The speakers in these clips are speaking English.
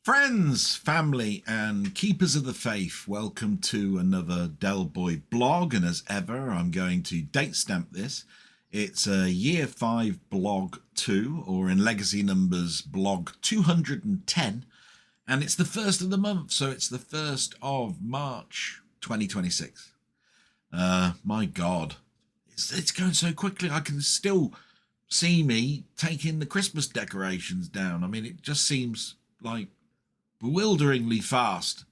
Friends, family, and keepers of the faith, welcome to another Del Boy blog. And as ever, I'm going to date stamp this. It's a Year 5 blog 2, or in legacy numbers, blog 210. And it's the first of the month, so it's the 1st of March 2026. My God, it's going so quickly. I can still see me taking the Christmas decorations down. I mean, it just seems like bewilderingly fast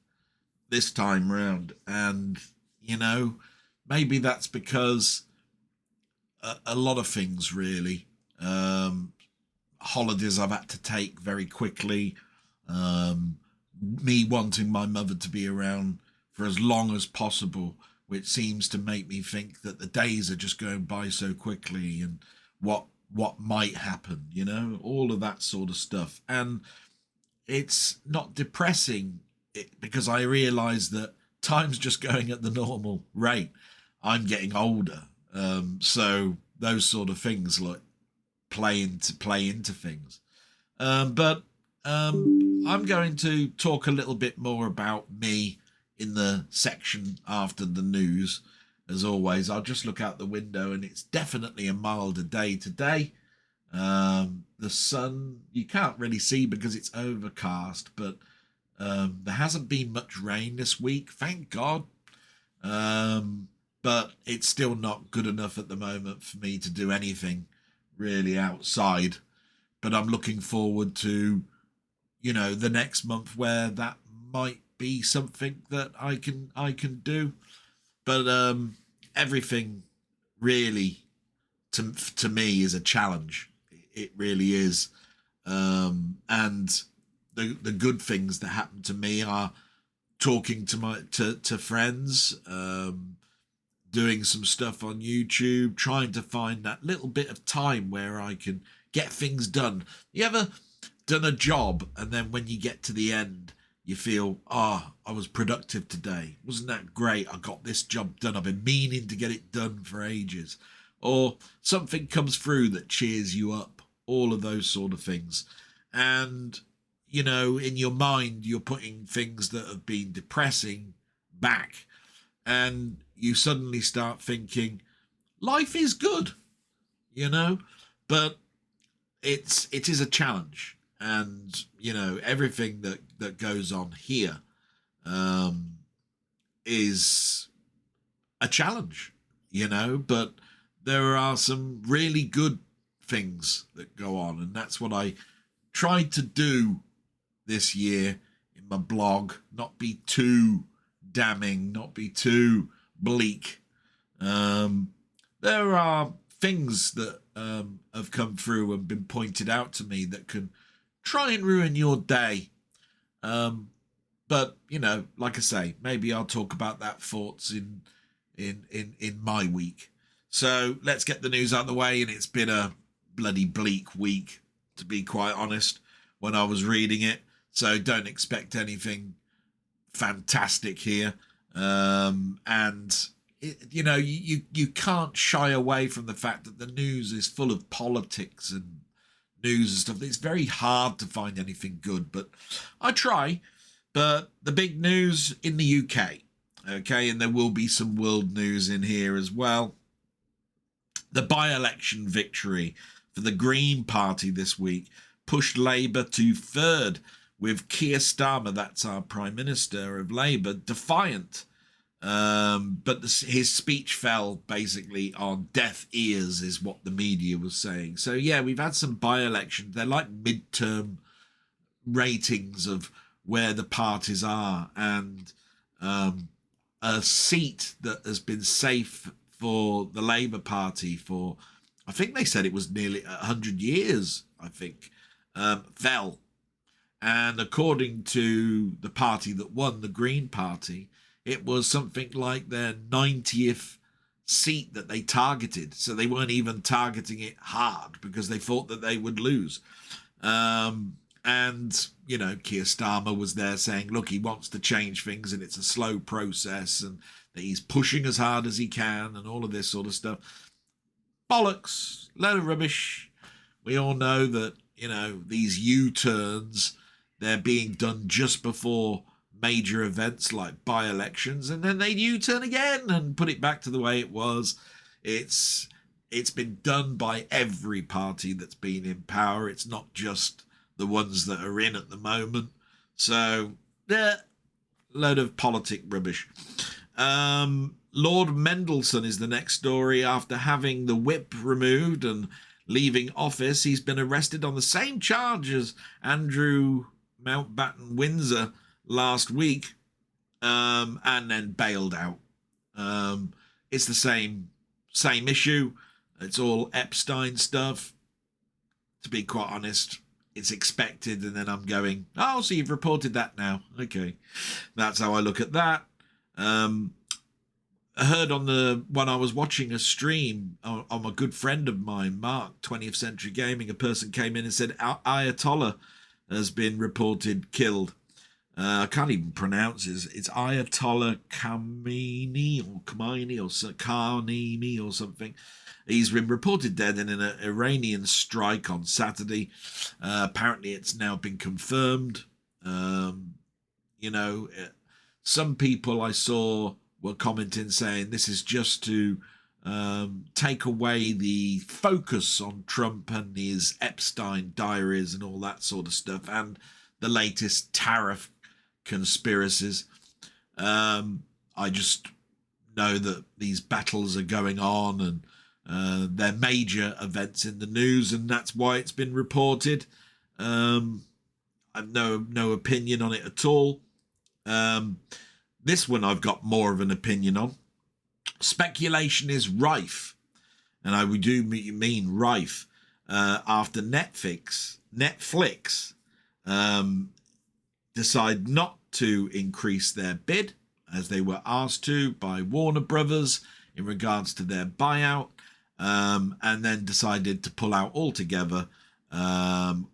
this time round, and maybe that's because a lot of things really, holidays I've had to take very quickly, me wanting my mother to be around for as long as possible, which seems to make me think that the days are just going by so quickly, and what might happen, all of that sort of stuff. And it's not depressing because I realise that time's just going at the normal rate. I'm getting older, so those sort of things like play into things. But I'm going to talk a little bit more about me in the section after the news. As always, I'll just look out the window, and it's definitely a milder day today. The sun you can't really see because it's overcast, but there hasn't been much rain this week, thank God. But it's still not good enough at the moment for me to do anything really outside. But I'm looking forward to, the next month where that might be something that I can do. But everything really to me is a challenge. It really is. And the good things that happen to me are talking to friends, doing some stuff on YouTube, trying to find that little bit of time where I can get things done. You ever done a job and then when you get to the end, you feel, I was productive today. Wasn't that great? I got this job done. I've been meaning to get it done for ages. Or something comes through that cheers you up. All of those sort of things. And, in your mind, you're putting things that have been depressing back. And you suddenly start thinking, life is good, but it is a challenge. And, everything that goes on here is a challenge, but there are some really good things that go on, and that's what I tried to do this year in my blog. Not be too damning, not be too bleak. There are things that have come through and been pointed out to me that can try and ruin your day, but like I say, maybe I'll talk about that thoughts in my week. So let's get the news out of the way. And it's been a bloody bleak week, to be quite honest, when I was reading it, so don't expect anything fantastic here. And you can't shy away from the fact that the news is full of politics and news and stuff. It's very hard to find anything good, but I try. But the big news in the UK, okay, and there will be some world news in here as well. The by-election victory for the Green Party this week pushed Labour to third, with Keir Starmer, that's our Prime Minister of Labour, defiant. But his speech fell basically on deaf ears, is what the media was saying. So, yeah, we've had some by-elections. They're like midterm ratings of where the parties are. And a seat that has been safe for the Labour Party for, I think they said it was nearly 100 years, I think, fell. And according to the party that won, the Green Party, it was something like their 90th seat that they targeted. So they weren't even targeting it hard because they thought that they would lose. And, Keir Starmer was there saying, look, he wants to change things and it's a slow process and that he's pushing as hard as he can and all of this sort of stuff. Bollocks, load of rubbish. We all know that, these U-turns, they're being done just before major events like by-elections, and then they U-turn again and put it back to the way it was. It's been done by every party that's been in power. It's not just the ones that are in at the moment. So they're a load of politic rubbish. Lord Mendelsohn is the next story. After having the whip removed and leaving office, he's been arrested on the same charge as Andrew Mountbatten Windsor last week, and then bailed out. It's the same issue. It's all Epstein stuff. To be quite honest, it's expected. And then I'm going, oh, so you've reported that now. Okay. That's how I look at that. I heard when I was watching a stream on a good friend of mine, Mark, 20th Century Gaming, a person came in and said Ayatollah has been reported killed. I can't even pronounce it. It's Ayatollah Khamenei or something. He's been reported dead in an Iranian strike on Saturday. Apparently it's now been confirmed. Some people I saw were commenting saying this is just to take away the focus on Trump and his Epstein diaries and all that sort of stuff, and the latest tariff conspiracies. I just know that these battles are going on, and they're major events in the news, and that's why it's been reported. I've no opinion on it at all. This one I've got more of an opinion on. Speculation is rife, and I do mean rife, after Netflix decide not to increase their bid as they were asked to by Warner Brothers in regards to their buyout, and then decided to pull out altogether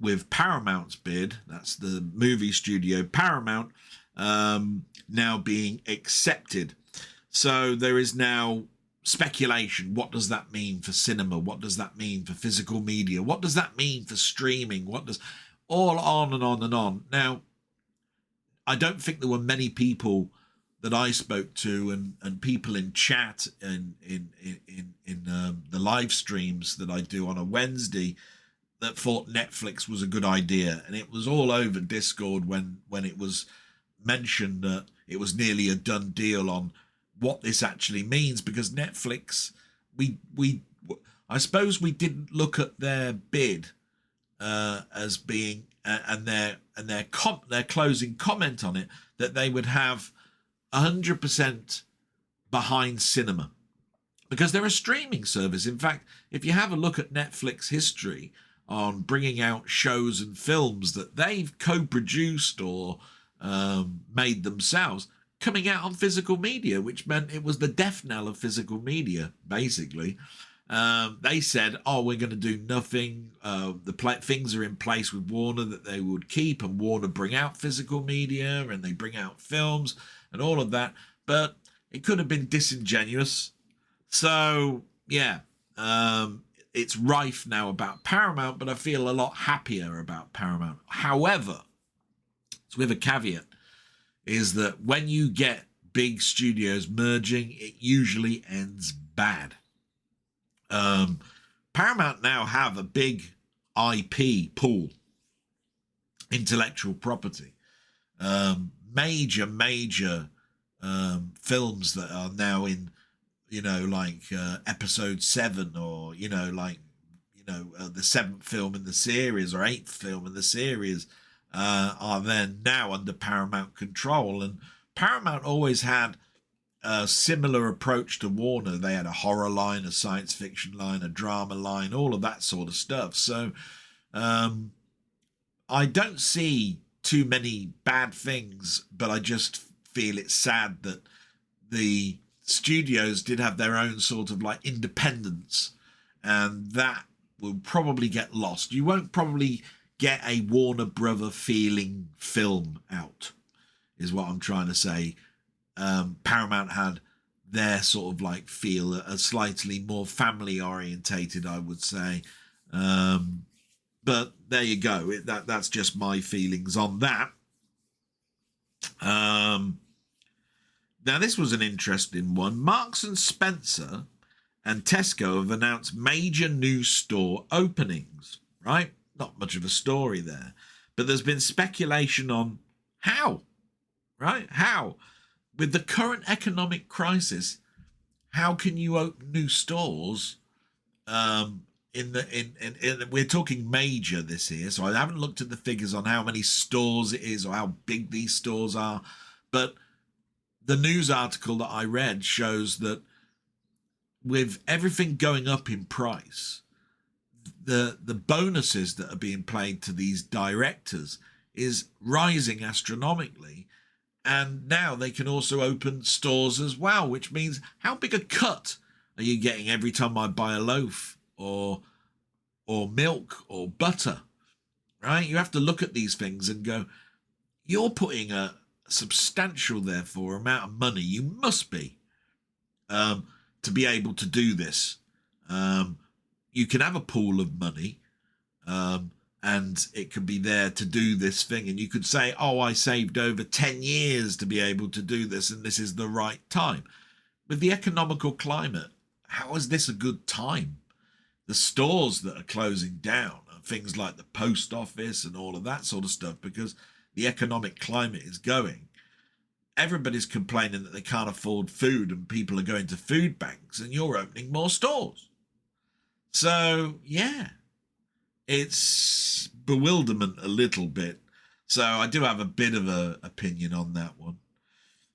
with Paramount's bid. That's the movie studio Paramount, now being accepted. So there is now speculation. What does that mean for cinema? What does that mean for physical media? What does that mean for streaming? All on and on and on. Now, I don't think there were many people that I spoke to and people in chat and in the live streams that I do on a Wednesday that thought Netflix was a good idea. And it was all over Discord when it was mentioned that it was nearly a done deal on what this actually means, because Netflix, I suppose we didn't look at their bid as being and their closing comment on it, that they would have 100% behind cinema, because they're a streaming service. In fact, if you have a look at Netflix history on bringing out shows and films that they've co-produced or made themselves, coming out on physical media, which meant it was the death knell of physical media, basically. They said, we're going to do nothing. Things are in place with Warner that they would keep, and Warner bring out physical media and they bring out films and all of that. But it could have been disingenuous. So, yeah, it's rife now about Paramount, but I feel a lot happier about Paramount. However, so with a caveat, is that when you get big studios merging, it usually ends bad. Paramount now have a big IP pool, intellectual property, major films that are now in, episode 7, or the 7th film in the series or 8th film in the series, are then now under Paramount control. And Paramount always had a similar approach to Warner. They had a horror line, a science fiction line, a drama line, all of that sort of stuff. So I don't see too many bad things, but I just feel it's sad that the studios did have their own sort of like independence, and that will probably get lost. You won't probably get a Warner Brother feeling film out, is what I'm trying to say. Paramount had their sort of like feel, a slightly more family orientated, I would say. But there you go. That's just my feelings on that. Now, this was an interesting one. Marks and Spencer and Tesco have announced major new store openings, right? Not much of a story there. But there's been speculation on how, right? How? With the current economic crisis, how can you open new stores? We're talking major this year, so I haven't looked at the figures on how many stores it is or how big these stores are. But the news article that I read shows that with everything going up in price, the bonuses that are being paid to these directors is rising astronomically, and now they can also open stores as well, which means how big a cut are you getting every time I buy a loaf or milk or butter, right? You have to look at these things and go, you're putting a substantial, therefore, amount of money, you must be, to be able to do this. You can have a pool of money, and it could be there to do this thing. And you could say, oh, I saved over 10 years to be able to do this, and this is the right time. With the economical climate, how is this a good time? The stores that are closing down are things like the post office and all of that sort of stuff, because the economic climate is going. Everybody's complaining that they can't afford food and people are going to food banks, and you're opening more stores. So, yeah, it's bewilderment a little bit. So I do have a bit of an opinion on that one.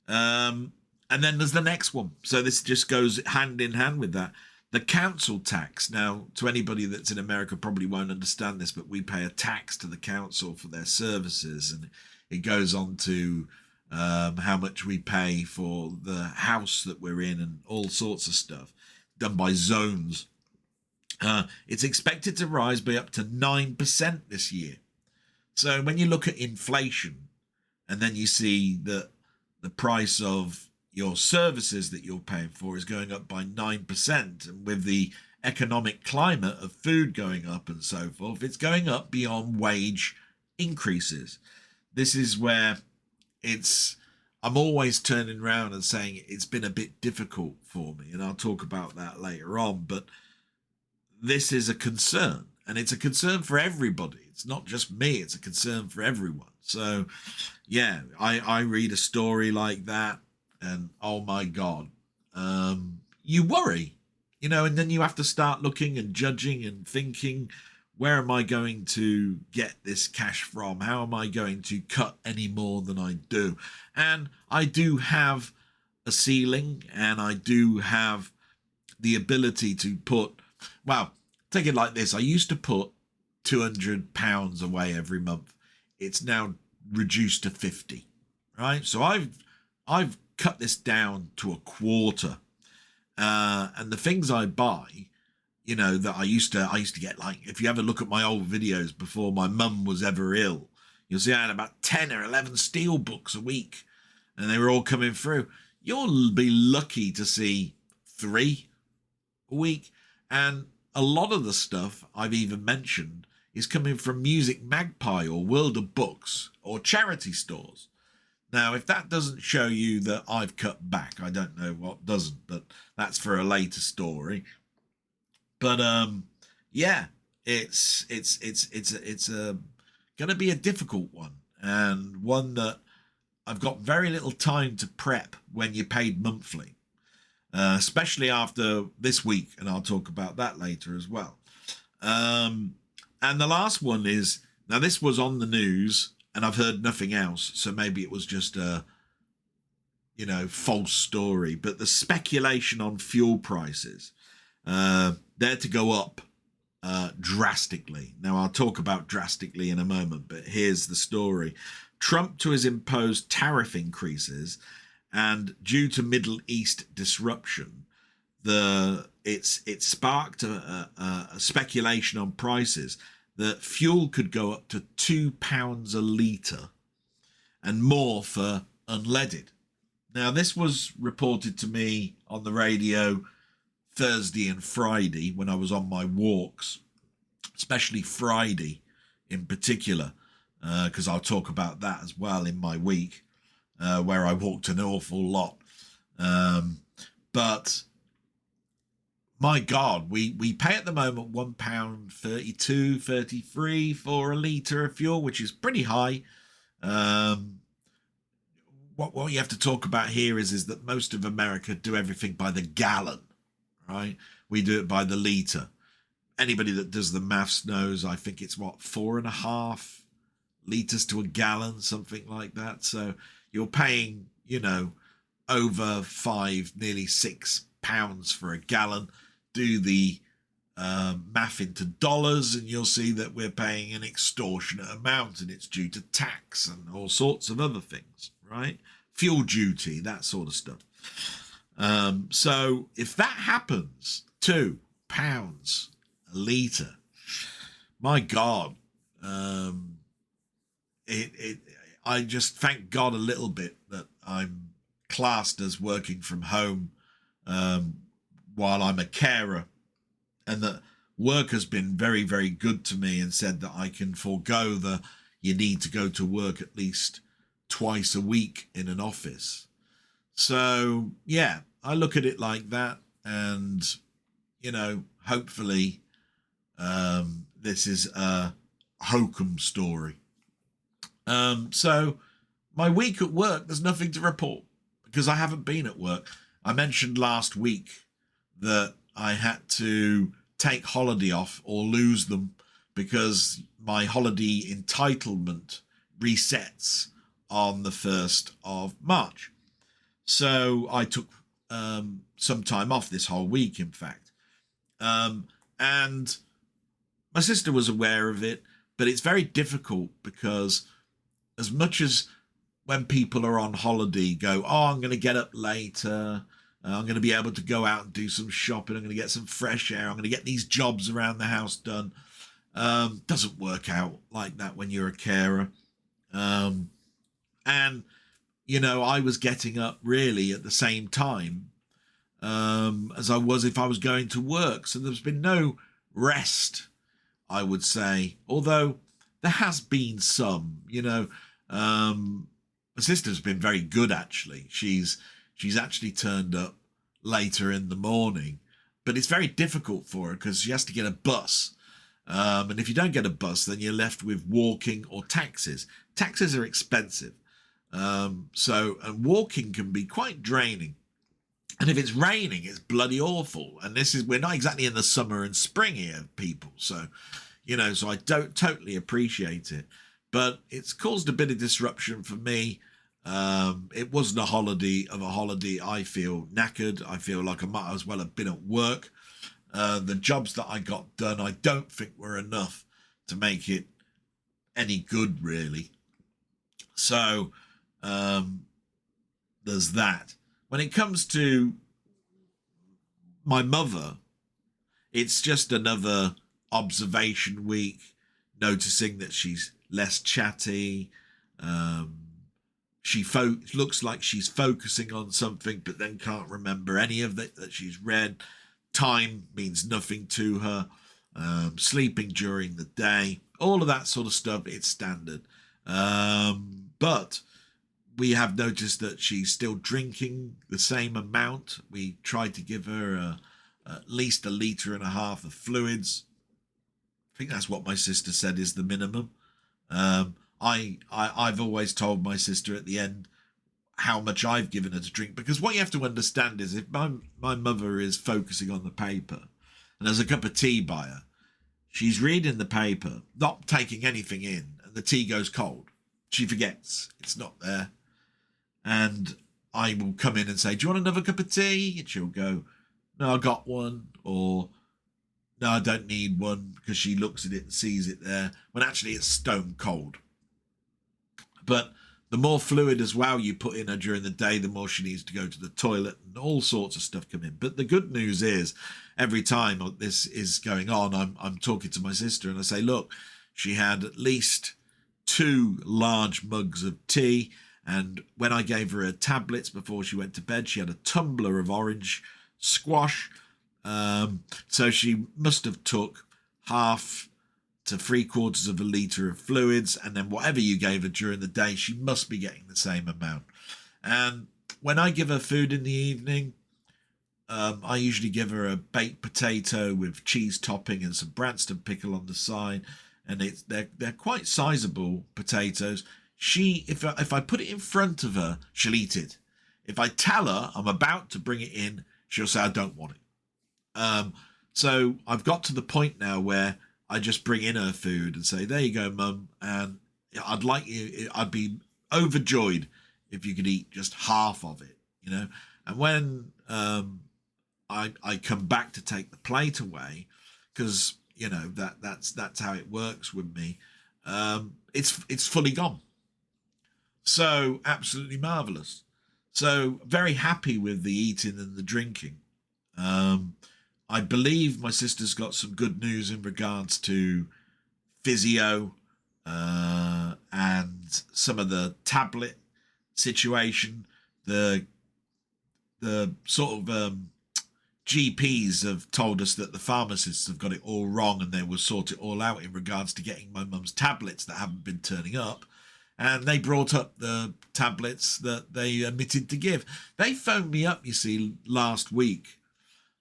And then there's the next one. So this just goes hand in hand with that. The council tax. Now, to anybody that's in America probably won't understand this, but we pay a tax to the council for their services, and it goes on to how much we pay for the house that we're in and all sorts of stuff done by zones. It's expected to rise by up to 9% this year. So when you look at inflation and then you see that the price of your services that you're paying for is going up by 9%, and with the economic climate of food going up and so forth, it's going up beyond wage increases. This is where I'm always turning around and saying it's been a bit difficult for me, and I'll talk about that later on, but this is a concern, and it's a concern for everybody. It's not just me, it's a concern for everyone. So yeah, I read a story like that, and oh my God, you worry, and then you have to start looking and judging and thinking, where am I going to get this cash from? How am I going to cut any more than I do? And I do have a ceiling, and I do have the ability to put, well, take it like this. I used to put £200 away every month. It's now reduced to 50, right? So I've cut this down to a quarter. And the things I buy, that I used to get, like, if you ever look at my old videos before my mum was ever ill, you'll see I had about 10 or 11 steelbooks a week, and they were all coming through. You'll be lucky to see 3 a week. And a lot of the stuff I've even mentioned is coming from Music Magpie or World of Books or charity stores. Now, if that doesn't show you that I've cut back, I don't know what doesn't, but that's for a later story. But yeah, it's going to be a difficult one, and one that I've got very little time to prep when you're paid monthly, especially after this week, and I'll talk about that later as well. And the last one is, now this was on the news, and I've heard nothing else, so maybe it was just a false story, but the speculation on fuel prices, they're to go up drastically. Now, I'll talk about drastically in a moment, but here's the story. Trump to his imposed tariff increases, and due to Middle East disruption, it sparked a speculation on prices that fuel could go up to £2 a litre and more for unleaded. Now, this was reported to me on the radio Thursday and Friday when I was on my walks. especially Friday in particular, because I'll talk about that as well in my week, where I walked an awful lot. But my God, we pay at the moment £1.32, 33 for a litre of fuel, which is pretty high. What you have to talk about here is that most of America do everything by the gallon, right? We do it by the litre. Anybody that does the maths knows, I think it's 4.5 litres to a gallon, something like that. So you're paying, over nearly £6 for a gallon. Do the math into dollars, and you'll see that we're paying an extortionate amount, and it's due to tax and all sorts of other things, right? Fuel duty, that sort of stuff. So if that happens, £2 a litre, my God, I just thank God a little bit that I'm classed as working from home while I'm a carer, and that work has been very, very good to me and said that I can forego you need to go to work at least twice a week in an office. So, yeah, I look at it like that, and, hopefully this is a hokum story. So my week at work, there's nothing to report because I haven't been at work. I mentioned last week that I had to take holiday off or lose them because my holiday entitlement resets on the 1st of March. So I took some time off this whole week, in fact. And my sister was aware of it, but it's very difficult because as much as when people are on holiday go, I'm going to get up later, I'm going to be able to go out and do some shopping, I'm going to get some fresh air, I'm going to get these jobs around the house done. Doesn't work out like that when you're a carer. And, I was getting up really at the same time as I was if I was going to work. So there's been no rest, I would say, although there has been some, my sister's been very good, actually. She's actually turned up later in the morning, but it's very difficult for her because she has to get a bus. And if you don't get a bus, then you're left with walking or taxis. Taxis are expensive. And walking can be quite draining. And if it's raining, it's bloody awful. And we're not exactly in the summer and spring here, people. So, so I don't totally appreciate it. But it's caused a bit of disruption for me. It wasn't a holiday. I feel knackered. I feel like I might as well have been at work. The jobs that I got done, I don't think were enough to make it any good, really. So there's that. When it comes to my mother, it's just another observation week, noticing that she's less chatty. She looks like she's focusing on something, but then can't remember any of it that she's read. Time means nothing to her. Sleeping during the day, all of that sort of stuff, it's standard. But we have noticed that she's still drinking the same amount. We tried to give her at least 1.5 litres of fluids. I think that's what my sister said is the minimum. I've always told my sister at the end how much I've given her to drink, because what you have to understand is if my mother is focusing on the paper and there's a cup of tea by her, she's reading the paper, not taking anything in, and the tea goes cold. She forgets it's not there. And I will come in and say, do you want another cup of tea? And she'll go, no, I got one. Or, no, I don't need one, because she looks at it and sees it there, when actually it's stone cold. But the more fluid as well you put in her during the day, the more she needs to go to the toilet, and all sorts of stuff come in. But the good news is, every time this is going on, I'm talking to my sister and I say, look, she had at least 2 large mugs of tea. And when I gave her her tablets before she went to bed, she had a tumbler of orange squash. So she must have took half to 3/4 of a litre of fluids, and then whatever you gave her during the day, she must be getting the same amount. And when I give her food in the evening, I usually give her a baked potato with cheese topping and some Branston pickle on the side, and they're quite sizable potatoes. If I put it in front of her, she'll eat it. If I tell her I'm about to bring it in, she'll say I don't want it. So I've got to the point now where I just bring in her food and say, there you go, Mum, and I'd be overjoyed if you could eat just half of it, you know. And when I come back to take the plate away, because you know that's how it works with me, it's fully gone. So absolutely marvelous. So very happy with the eating and the drinking. I believe my sister's got some good news in regards to physio and some of the tablet situation. The sort of GPs have told us that the pharmacists have got it all wrong and they will sort it all out in regards to getting my mum's tablets that haven't been turning up. And they brought up the tablets that they omitted to give. They phoned me up, you see, last week.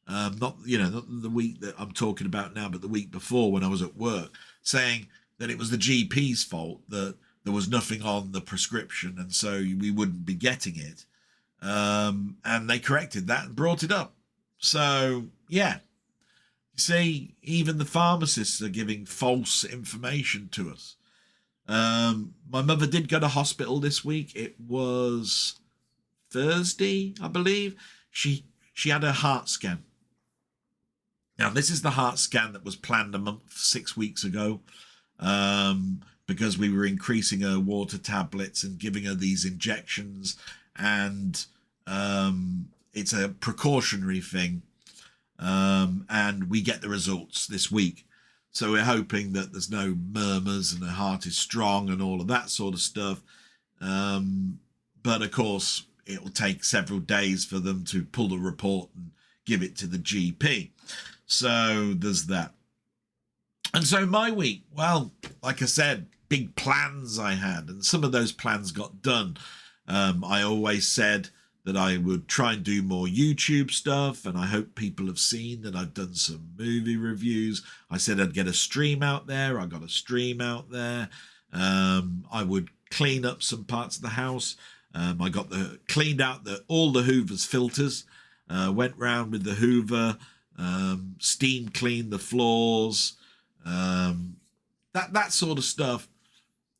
Not the week that I'm talking about now, but the week before when I was at work, saying that it was the GP's fault, that there was nothing on the prescription and so we wouldn't be getting it. And they corrected that and brought it up. So, yeah. You see, even the pharmacists are giving false information to us. My mother did go to hospital this week. It was Thursday, I believe. She had her heart scan. Now, this is the heart scan that was planned 6 weeks ago, because we were increasing her water tablets and giving her these injections, and it's a precautionary thing, and we get the results this week. So we're hoping that there's no murmurs and her heart is strong and all of that sort of stuff. But of course, it will take several days for them to pull the report and give it to the GP. So there's that. And so my week, well, like I said, big plans I had, and some of those plans got done. I always said that I would try and do more YouTube stuff, and I hope people have seen that I've done some movie reviews. I said I'd get a stream out there. I got a stream out there. I would clean up some parts of the house. I got cleaned out all the Hoover's filters, went round with the Hoover, steam cleaned the floors, that sort of stuff.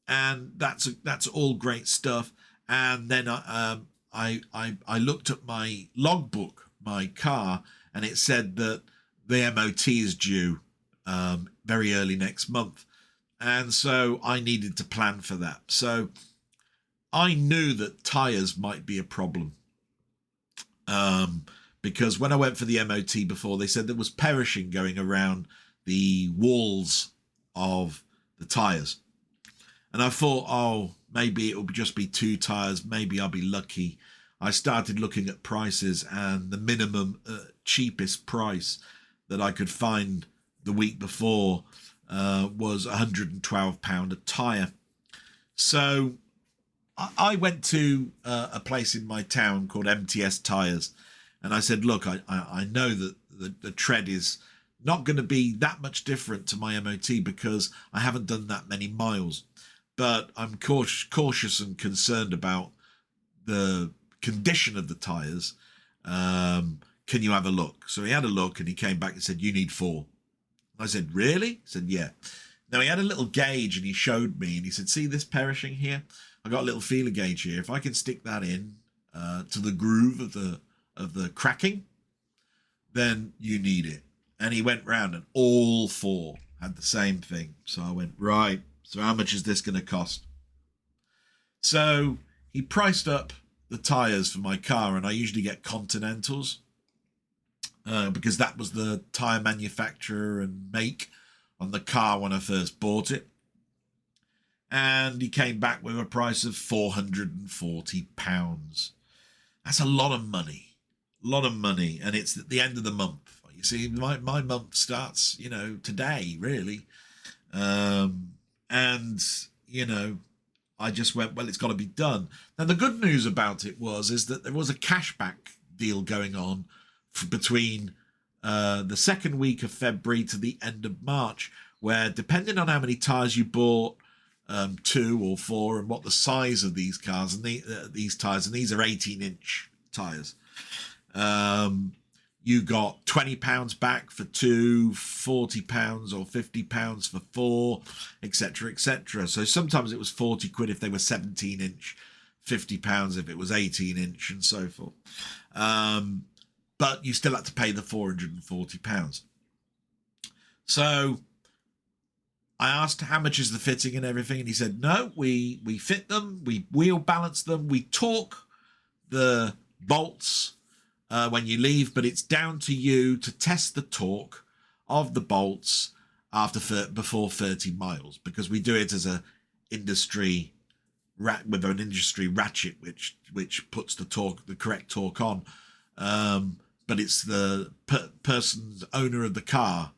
And that's all great stuff. And then I looked at my logbook, my car, and it said that the MOT is due very early next month. And so I needed to plan for that. So I knew that tyres might be a problem. Because when I went for the MOT before, they said there was perishing going around the walls of the tyres. And I thought, oh, maybe it will just be 2 tyres. Maybe I'll be lucky. I started looking at prices, and the minimum cheapest price that I could find the week before was £112 a tyre. So I went to a place in my town called MTS Tyres, and I said, look, I know that the tread is not going to be that much different to my MOT because I haven't done that many miles. But I'm cautious and concerned about the condition of the tyres. Can you have a look? So he had a look and he came back and said, you need 4. I said, really? He said, yeah. Now he had a little gauge and he showed me and he said, see this perishing here? I got a little feeler gauge here. If I can stick that in to the groove of the cracking, then you need it. And he went round and all 4 had the same thing. So I went, right. So how much is this going to cost? So he priced up the tyres for my car, and I usually get Continentals because that was the tyre manufacturer and make on the car when I first bought it. And he came back with a price of £440. That's a lot of money. And it's at the end of the month. You see, my month starts, today, really. And, you know, I just went, well, it's got to be done. Now, the good news about it is that there was a cashback deal going on between the second week of February to the end of March, where depending on how many tyres you bought, 2 or 4, and what the size of these cars and these tyres, and these are 18-inch tyres, you got £20 back for 2, £40 or £50 for 4, etc., etc. So sometimes it was 40 quid if they were 17-inch, £50 if it was 18-inch, and so forth. But you still had to pay the £440. So I asked how much is the fitting and everything, and he said, no, we fit them, we wheel balance them, we torque the bolts when you leave, but it's down to you to test the torque of the bolts before 30 miles, because we do it as a industry with an industry ratchet which puts the correct torque on, but it's the person's owner of the car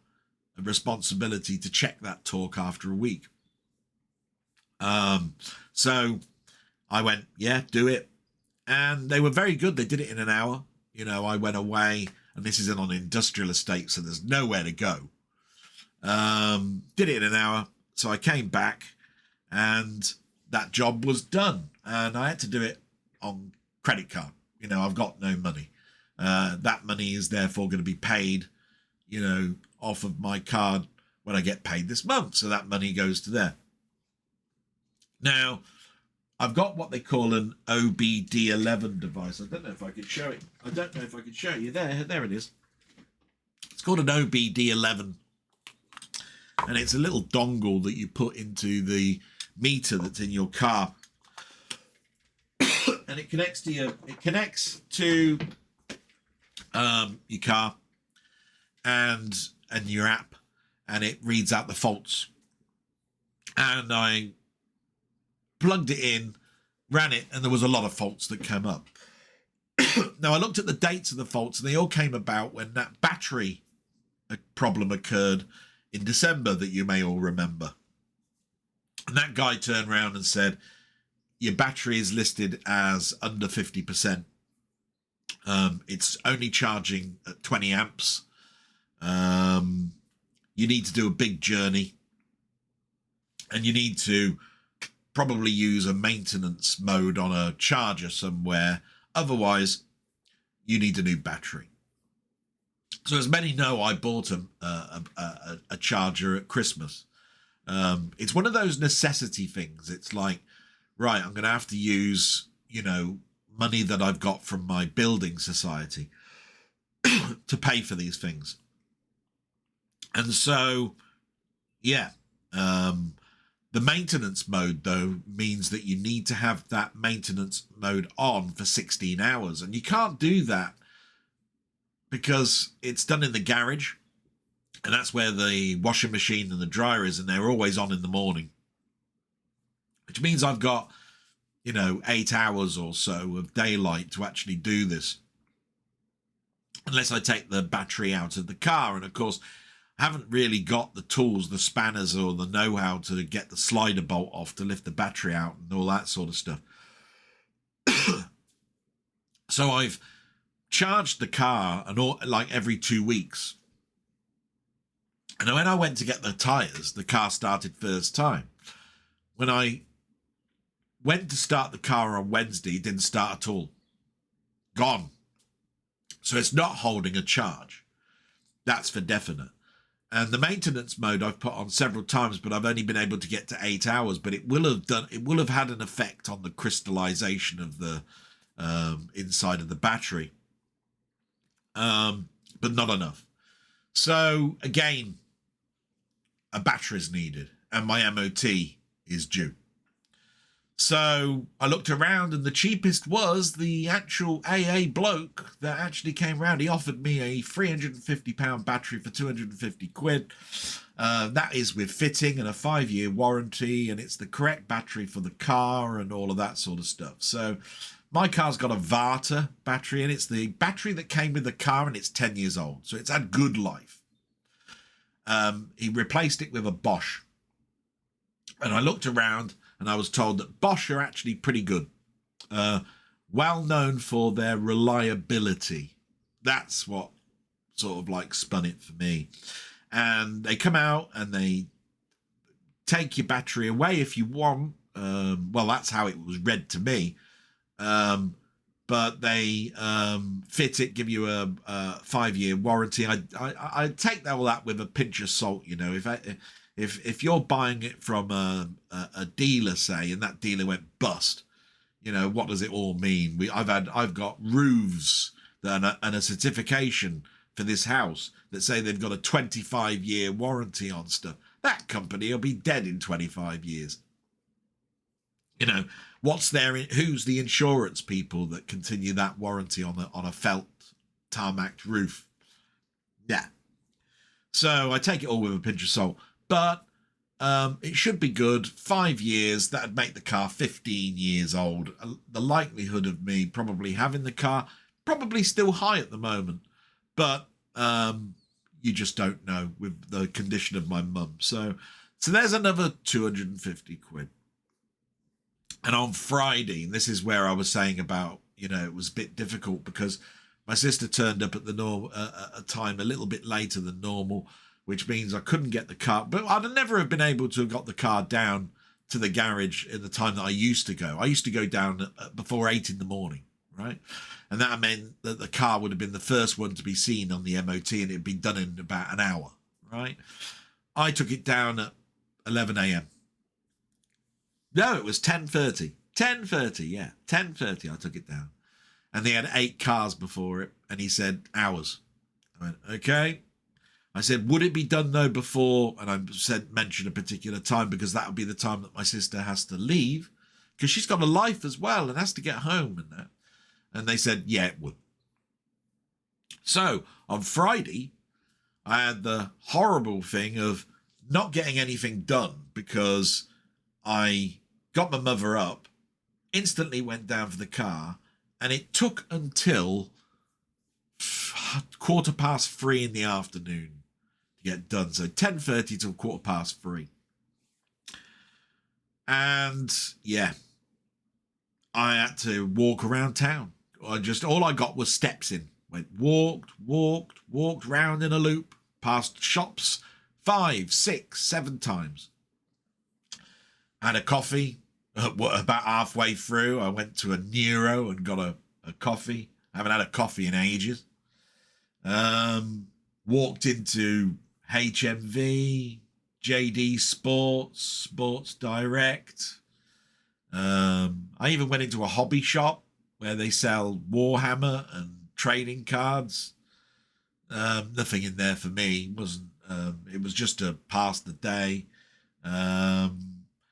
a responsibility to check that torque after a week. So I went, yeah, do it. And they were very good. They did it in an hour. You know, I went away, and this is on an industrial estate, so there's nowhere to go. Did it in an hour. So I came back, and that job was done. And I had to do it on credit card. You know, I've got no money. That money is therefore going to be paid, you know, off of my card when I get paid this month. So that money goes to there. Now, I've got what they call an OBD11 device. I don't know if I can show it. I don't know if I can show you. There it is. It's called an OBD11. And it's a little dongle that you put into the meter that's in your car. And it connects to your car and your app, and it reads out the faults. And I plugged it in, ran it, and there was a lot of faults that came up. Now, I looked at the dates of the faults, and they all came about when that battery problem occurred in December that you may all remember. And that guy turned around and said, your battery is listed as under 50%. It's only charging at 20 amps. You need to do a big journey, and you need to probably use a maintenance mode on a charger somewhere. Otherwise, you need a new battery. So as many know, I bought a charger at Christmas. It's one of those necessity things. It's like, right, I'm going to have to use, you know, money that I've got from my building society to pay for these things. And so, yeah, the maintenance mode, though, means that you need to have that maintenance mode on for 16 hours. And you can't do that because it's done in the garage. And that's where the washing machine and the dryer is. And they're always on in the morning. Which means I've got, you know, 8 hours or so of daylight to actually do this. Unless I take the battery out of the car. And, of course, I haven't really got the tools, the spanners, or the know-how to get the slider bolt off to lift the battery out and all that sort of stuff. So I've charged the car like every 2 weeks. And when I went to get the tyres, the car started first time. When I went to start the car on Wednesday, it didn't start at all. Gone. So it's not holding a charge. That's for definite. And the maintenance mode I've put on several times, but I've only been able to get to 8 hours. But it will have had an effect on the crystallization of the inside of the battery. But not enough. So again, a battery is needed, and my MOT is due. So I looked around, and the cheapest was the actual AA bloke that actually came round. He offered me a £350 battery for 250 quid. That is with fitting and a 5-year warranty, and it's the correct battery for the car and all of that sort of stuff. So my car's got a Varta battery, and it's the battery that came with the car, and it's 10 years old. So it's had good life. He replaced it with a Bosch. And I looked around and I was told that Bosch are actually pretty good. Well known for their reliability. That's what sort of like spun it for me. And they come out and they take your battery away if you want. Well, that's how it was read to me. But they fit it, give you a 5-year warranty. I take all that with a pinch of salt. You know, if you're buying it from a dealer, say, and that dealer went bust, you know, what does it all mean? I've got roofs and a certification for this house that say they've got a 25-year warranty on stuff. That company will be dead in 25 years. You know, who's the insurance people that continue that warranty on a felt tarmac roof? Yeah. So I take it all with a pinch of salt, but it should be good. 5 years, that'd make the car 15 years old. The likelihood of me probably having the car, probably still high at the moment, but you just don't know with the condition of my mum. So there's another 250 quid. And on Friday, and this is where I was saying about, you know, it was a bit difficult because my sister turned up at a time a little bit later than normal, which means I couldn't get the car. But I'd never have been able to have got the car down to the garage in the time that I used to go. I used to go down before 8 in the morning, right? And that meant that the car would have been the first one to be seen on the MOT and it'd been done in about an hour, right? I took it down at 11 a.m. No, it was 10:30. 10:30, yeah. 10:30 I took it down. And they had 8 cars before it. And he said, hours. I went, okay. I said, would it be done though before? And I mentioned a particular time because that would be the time that my sister has to leave. Because she's got a life as well and has to get home and that. And they said, yeah, it would. So on Friday, I had the horrible thing of not getting anything done because I got my mother up, instantly went down for the car, and it took until 3:15 in the afternoon to get done. So 10:30 till 3:15. And yeah, I had to walk around town. All I got was steps in. Walked round in a loop, past shops 5, 6, 7 times. Had a coffee. About halfway through, I went to a Nero and got a coffee. I haven't had a coffee in ages. Walked into HMV, JD Sports Direct. I even went into a hobby shop where they sell Warhammer and trading cards. Nothing in there for me. It was just to pass the day.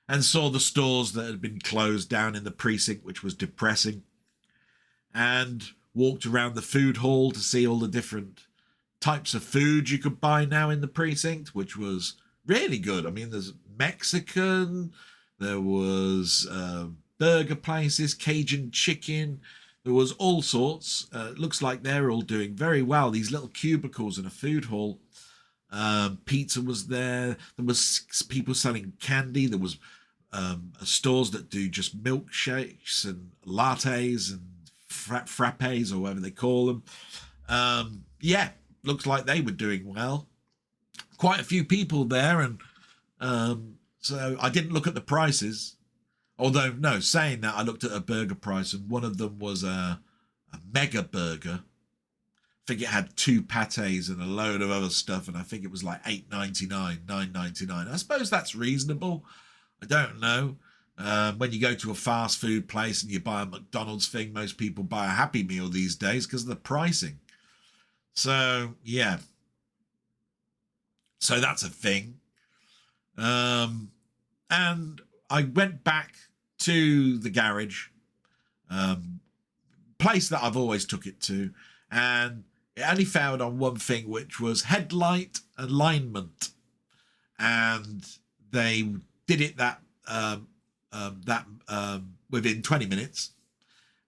And saw the stores that had been closed down in the precinct, which was depressing. And walked around the food hall to see all the different types of food you could buy now in the precinct, which was really good. I mean, there's Mexican, there was burger places, Cajun chicken, there was all sorts. It looks like they're all doing very well. These little cubicles in a food hall. Pizza was there. There was people selling candy. There was stores that do just milkshakes and lattes and frappes or whatever they call them. Yeah, looks like they were doing well. Quite a few people there, and so I didn't look at the prices. Although, no, saying that, I looked at a burger price, and one of them was a mega burger. I think it had 2 pates and a load of other stuff, and I think it was like $8.99, $9.99. I suppose that's reasonable. I don't know. When you go to a fast food place and you buy a McDonald's thing, most people buy a Happy Meal these days because of the pricing. So, yeah. So that's a thing. And I went back to the garage, place that I've always took it to, and it only found on one thing, which was headlight alignment, and they did it within 20 minutes,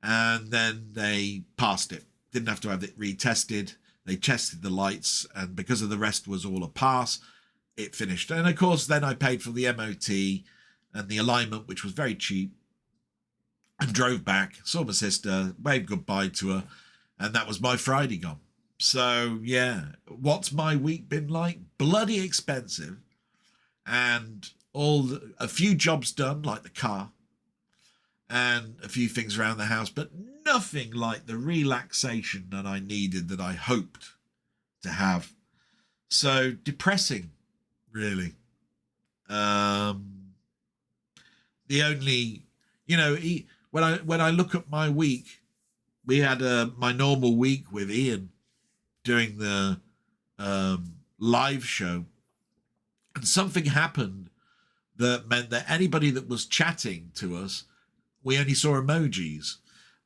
and then they passed it. Didn't have to have it retested. They tested the lights, and because of the rest was all a pass, it finished. And of course, then I paid for the MOT, and the alignment, which was very cheap, and drove back, saw my sister, waved goodbye to her, and that was my Friday gone. So, yeah, what's my week been like? Bloody expensive, and a few jobs done, like the car, and a few things around the house, but nothing like the relaxation that I needed, that I hoped to have. So depressing, really. The only, when I look at my week, we had my normal week with Ian doing the live show, and something happened that meant that anybody that was chatting to us, we only saw emojis.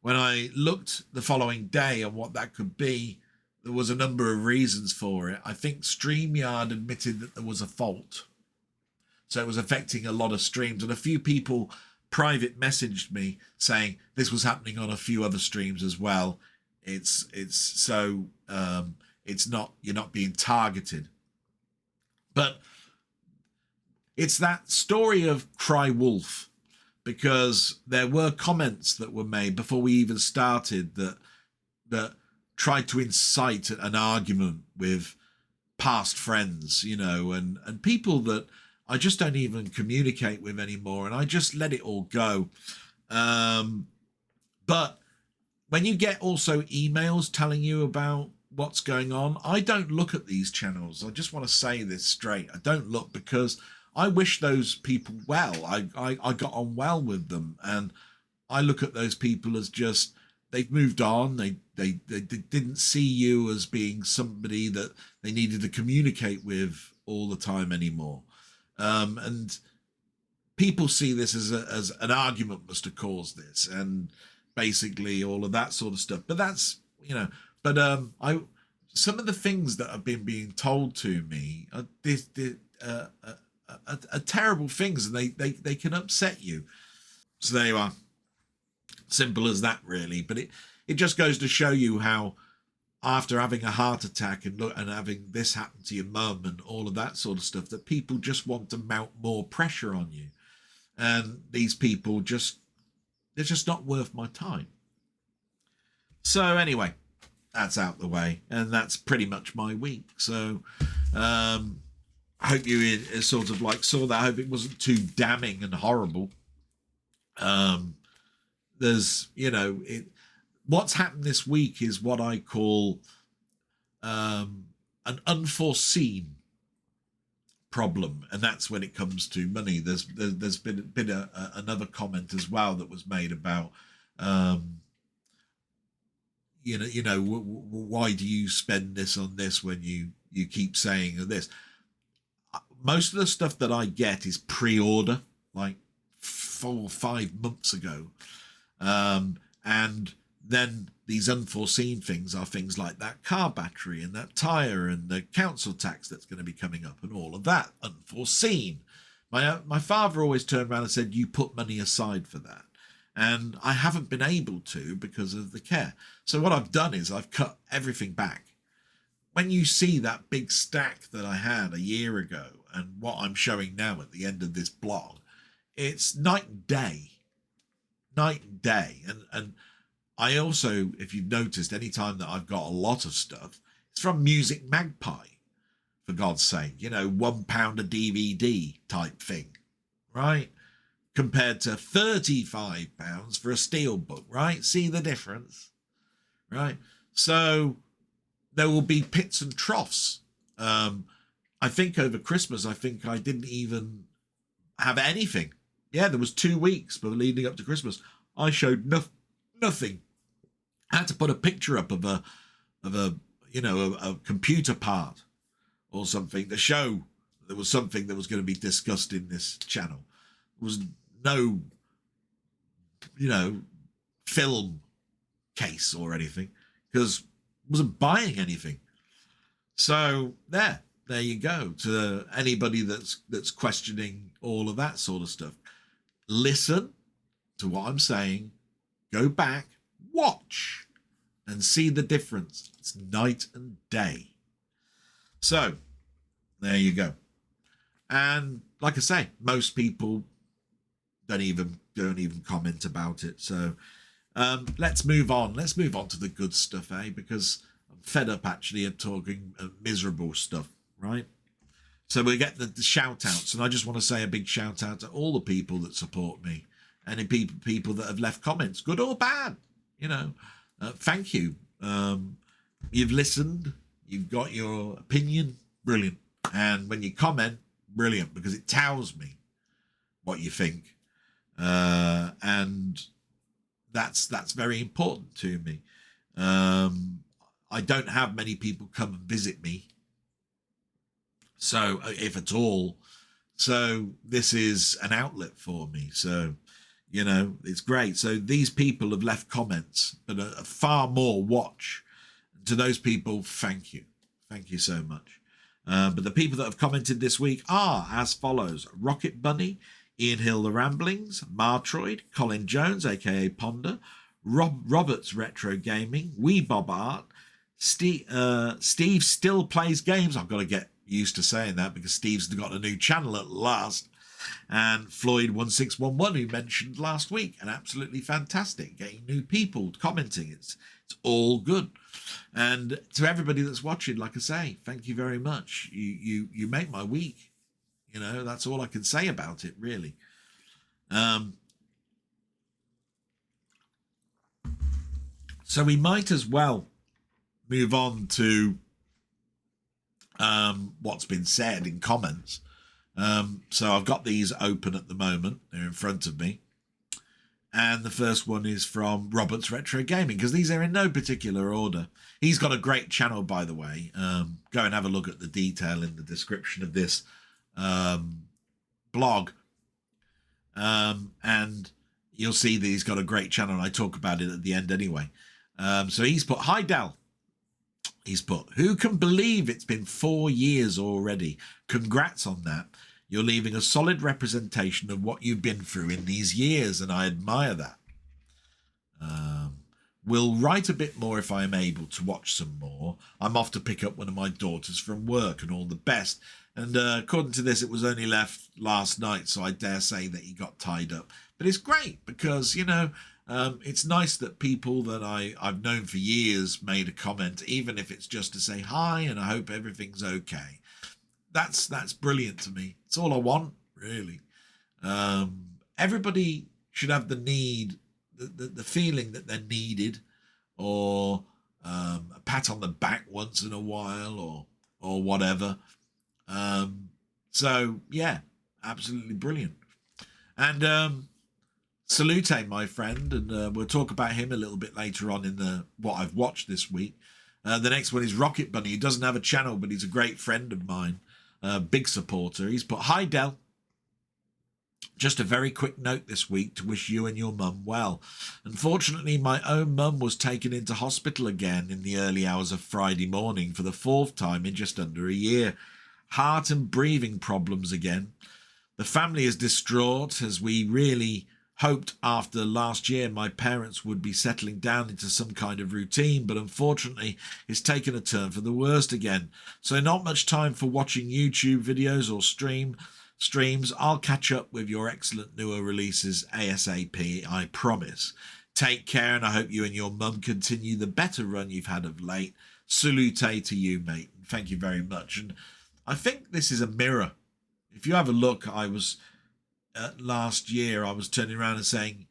When I looked the following day on what that could be, there was a number of reasons for it. I think StreamYard admitted that there was a fault, so it was affecting a lot of streams, and a few people private messaged me saying this was happening on a few other streams as well. It's not, you're not being targeted. But it's that story of cry wolf, because there were comments that were made before we even started that tried to incite an argument with past friends, and people that I just don't even communicate with anymore, and I just let it all go. But when you get also emails telling you about what's going on, I don't look at these channels. I just want to say this straight. I don't look, because I wish those people well. I got on well with them, and I look at those people as just, they've moved on. They didn't see you as being somebody that they needed to communicate with all the time anymore. And people see this as an argument must have caused this, and basically all of that sort of stuff. But that's, some of the things that have been being told to me are terrible things, and they can upset you. So there you are. Simple as that, really. But it just goes to show you how, after having a heart attack and having this happen to your mum and all of that sort of stuff, that people just want to mount more pressure on you. And these people they're just not worth my time. So anyway, that's out the way, and that's pretty much my week. So I hope you sort of like saw that. I hope it wasn't too damning and horrible. There's, what's happened this week is what I call an unforeseen problem, and that's when it comes to money. There's been another comment as well that was made about why do you spend this on this when you keep saying this. Most of the stuff that I get is pre-order, like 4 or 5 months ago, and then these unforeseen things are things like that car battery and that tire and the council tax that's going to be coming up and all of that unforeseen. My father always turned around and said, you put money aside for that. And I haven't been able to because of the care. So what I've done is I've cut everything back. When you see that big stack that I had a year ago and what I'm showing now at the end of this blog, it's night and day. Night and day. And I also, if you've noticed, anytime that I've got a lot of stuff, it's from Music Magpie, for God's sake, £1 a DVD type thing, right? Compared to £35 for a steelbook, right? See the difference, right? So there will be pits and troughs. I think over Christmas, I didn't even have anything. Yeah, there was 2 weeks for leading up to Christmas. I showed nothing. I had to put a picture up of a computer part or something to show there was something that was going to be discussed in this channel. There was no, film case or anything, because I wasn't buying anything. So there you go. To anybody that's questioning all of that sort of stuff, listen to what I'm saying, go back, watch, and see the difference. It's night and day. So there you go. And like I say, most people don't even comment about it. So let's move on. Let's move on to the good stuff, because I'm fed up actually of talking miserable stuff, right? So we get the shout outs, and I just want to say a big shout out to all the people that support me, and people that have left comments, good or bad. Thank you. You've listened, you've got your opinion, brilliant. And when you comment, brilliant, because it tells me what you think, and that's very important to me. I don't have many people come and visit me, so if at all, so this is an outlet for me. So it's great. So these people have left comments, but a far more watch. To those people, thank you so much. But the people that have commented this week are as follows: Rocket Bunny, Ian Hill the Ramblings, Martroid, Colin Jones aka Ponder, Roberts Retro Gaming, Wee Bob Art, Steve Still Plays Games. I've got to get used to saying that because Steve's got a new channel at last. And Floyd1611, who mentioned last week, and absolutely fantastic, getting new people commenting. It's all good. And to everybody that's watching, like I say, thank you very much. You make my week. That's all I can say about it, really. So we might as well move on to what's been said in comments. So I've got these open at the moment. They're in front of me. And the first one is from Roberts Retro Gaming, because these are in no particular order. He's got a great channel, by the way. Go and have a look at the detail in the description of this blog. And you'll see that he's got a great channel. And I talk about it at the end anyway. So he's put, hi Del. He's put, who can believe it's been 4 years already? Congrats on that. You're leaving a solid representation of what you've been through in these years, and I admire that. Will write a bit more if I am able to watch some more. I'm off to pick up one of my daughters from work, and all the best. And according to this, it was only left last night, so I dare say that he got tied up. But it's great because, it's nice that people that I've known for years made a comment, even if it's just to say hi and I hope everything's okay. That's brilliant to me. It's all I want, really. Everybody should have the need, the feeling that they're needed, or a pat on the back once in a while, or whatever. So yeah, absolutely brilliant. And salute, my friend, and we'll talk about him a little bit later on in what I've watched this week. The next one is Rocket Bunny. He doesn't have a channel, but he's a great friend of mine. Big supporter. He's put, hi Del, just a very quick note this week to wish you and your mum well. Unfortunately, my own mum was taken into hospital again in the early hours of Friday morning for the 4th time in just under a year. Heart and breathing problems again. The family is distraught, as we really hoped after last year my parents would be settling down into some kind of routine, but unfortunately it's taken a turn for the worst again. So not much time for watching YouTube videos or streams. I'll catch up with your excellent newer releases ASAP, I promise. Take care, and I hope you and your mum continue the better run you've had of late. Salute to you, mate. Thank you very much. And I think this is a mirror. If you have a look, last year I was turning around and saying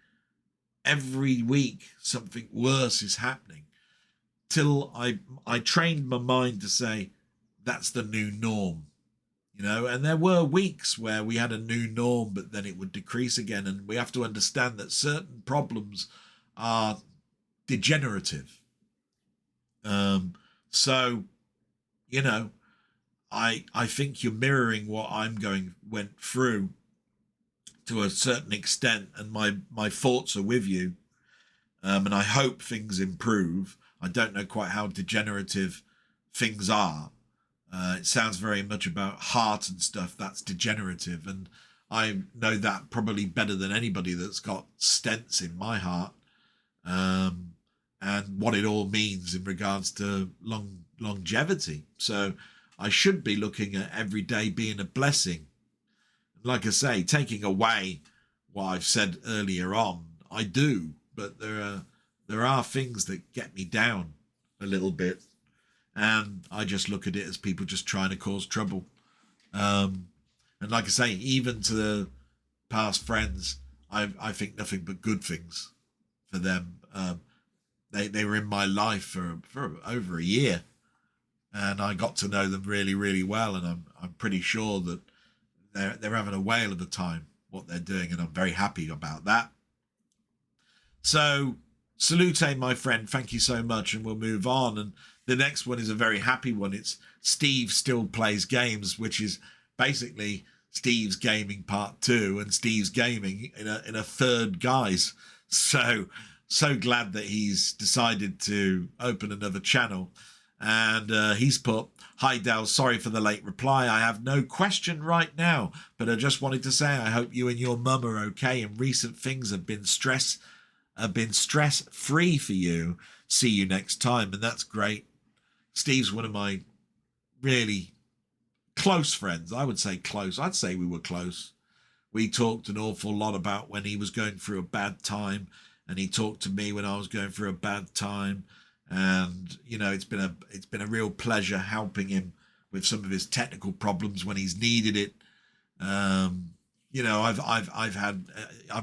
every week something worse is happening, till I trained my mind to say that's the new norm, and there were weeks where we had a new norm, but then it would decrease again, and we have to understand that certain problems are degenerative. So I think you're mirroring what went through to a certain extent, and my thoughts are with you, and I hope things improve. I don't know quite how degenerative things are. It sounds very much about heart and stuff. That's degenerative, and I know that probably better than anybody that's got stents in my heart, and what it all means in regards to longevity. So I should be looking at every day being a blessing. Like I say, taking away what I've said earlier on. I do, but there are things that get me down a little bit, and I just look at it as people just trying to cause trouble. And like I say, even to the past friends, I think nothing but good things for them. They were in my life for over a year, and I got to know them really, really well, and I'm pretty sure that they're having a whale of a time what they're doing, and I'm very happy about that. So salute, my friend, thank you so much, and we'll move on. And the next one is a very happy one. It's Steve Still Plays Games, which is basically Steve's Gaming Part 2 and Steve's Gaming in a third guise. So glad that he's decided to open another channel. And he's put, "Hi Dal, sorry for the late reply. I have no question right now, but I just wanted to say I hope you and your mum are okay and recent things have been stress free for you. See you next time." And that's great. Steve's one of my really close friends. I would say close. I'd say we were close. We talked an awful lot about when he was going through a bad time, and he talked to me when I was going through a bad time. And it's been a real pleasure helping him with some of his technical problems when he's needed it. I've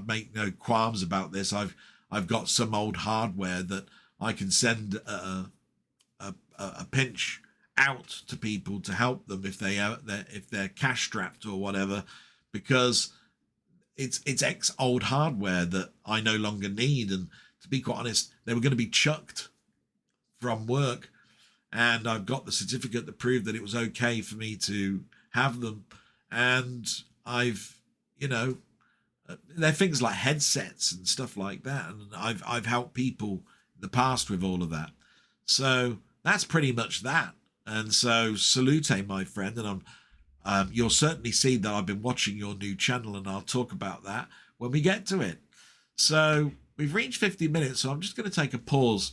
made no qualms about this. I've got some old hardware that I can send a pinch out to people to help them if they're cash strapped or whatever, because it's ex old hardware that I no longer need. And to be quite honest, they were going to be chucked from work, and I've got the certificate that proved that it was okay for me to have them. And they're things like headsets and stuff like that, and I've helped people in the past with all of that. So that's pretty much that. And so salute, my friend, and you'll certainly see that I've been watching your new channel, and I'll talk about that when we get to it. So we've reached 50 minutes, so I'm just going to take a pause.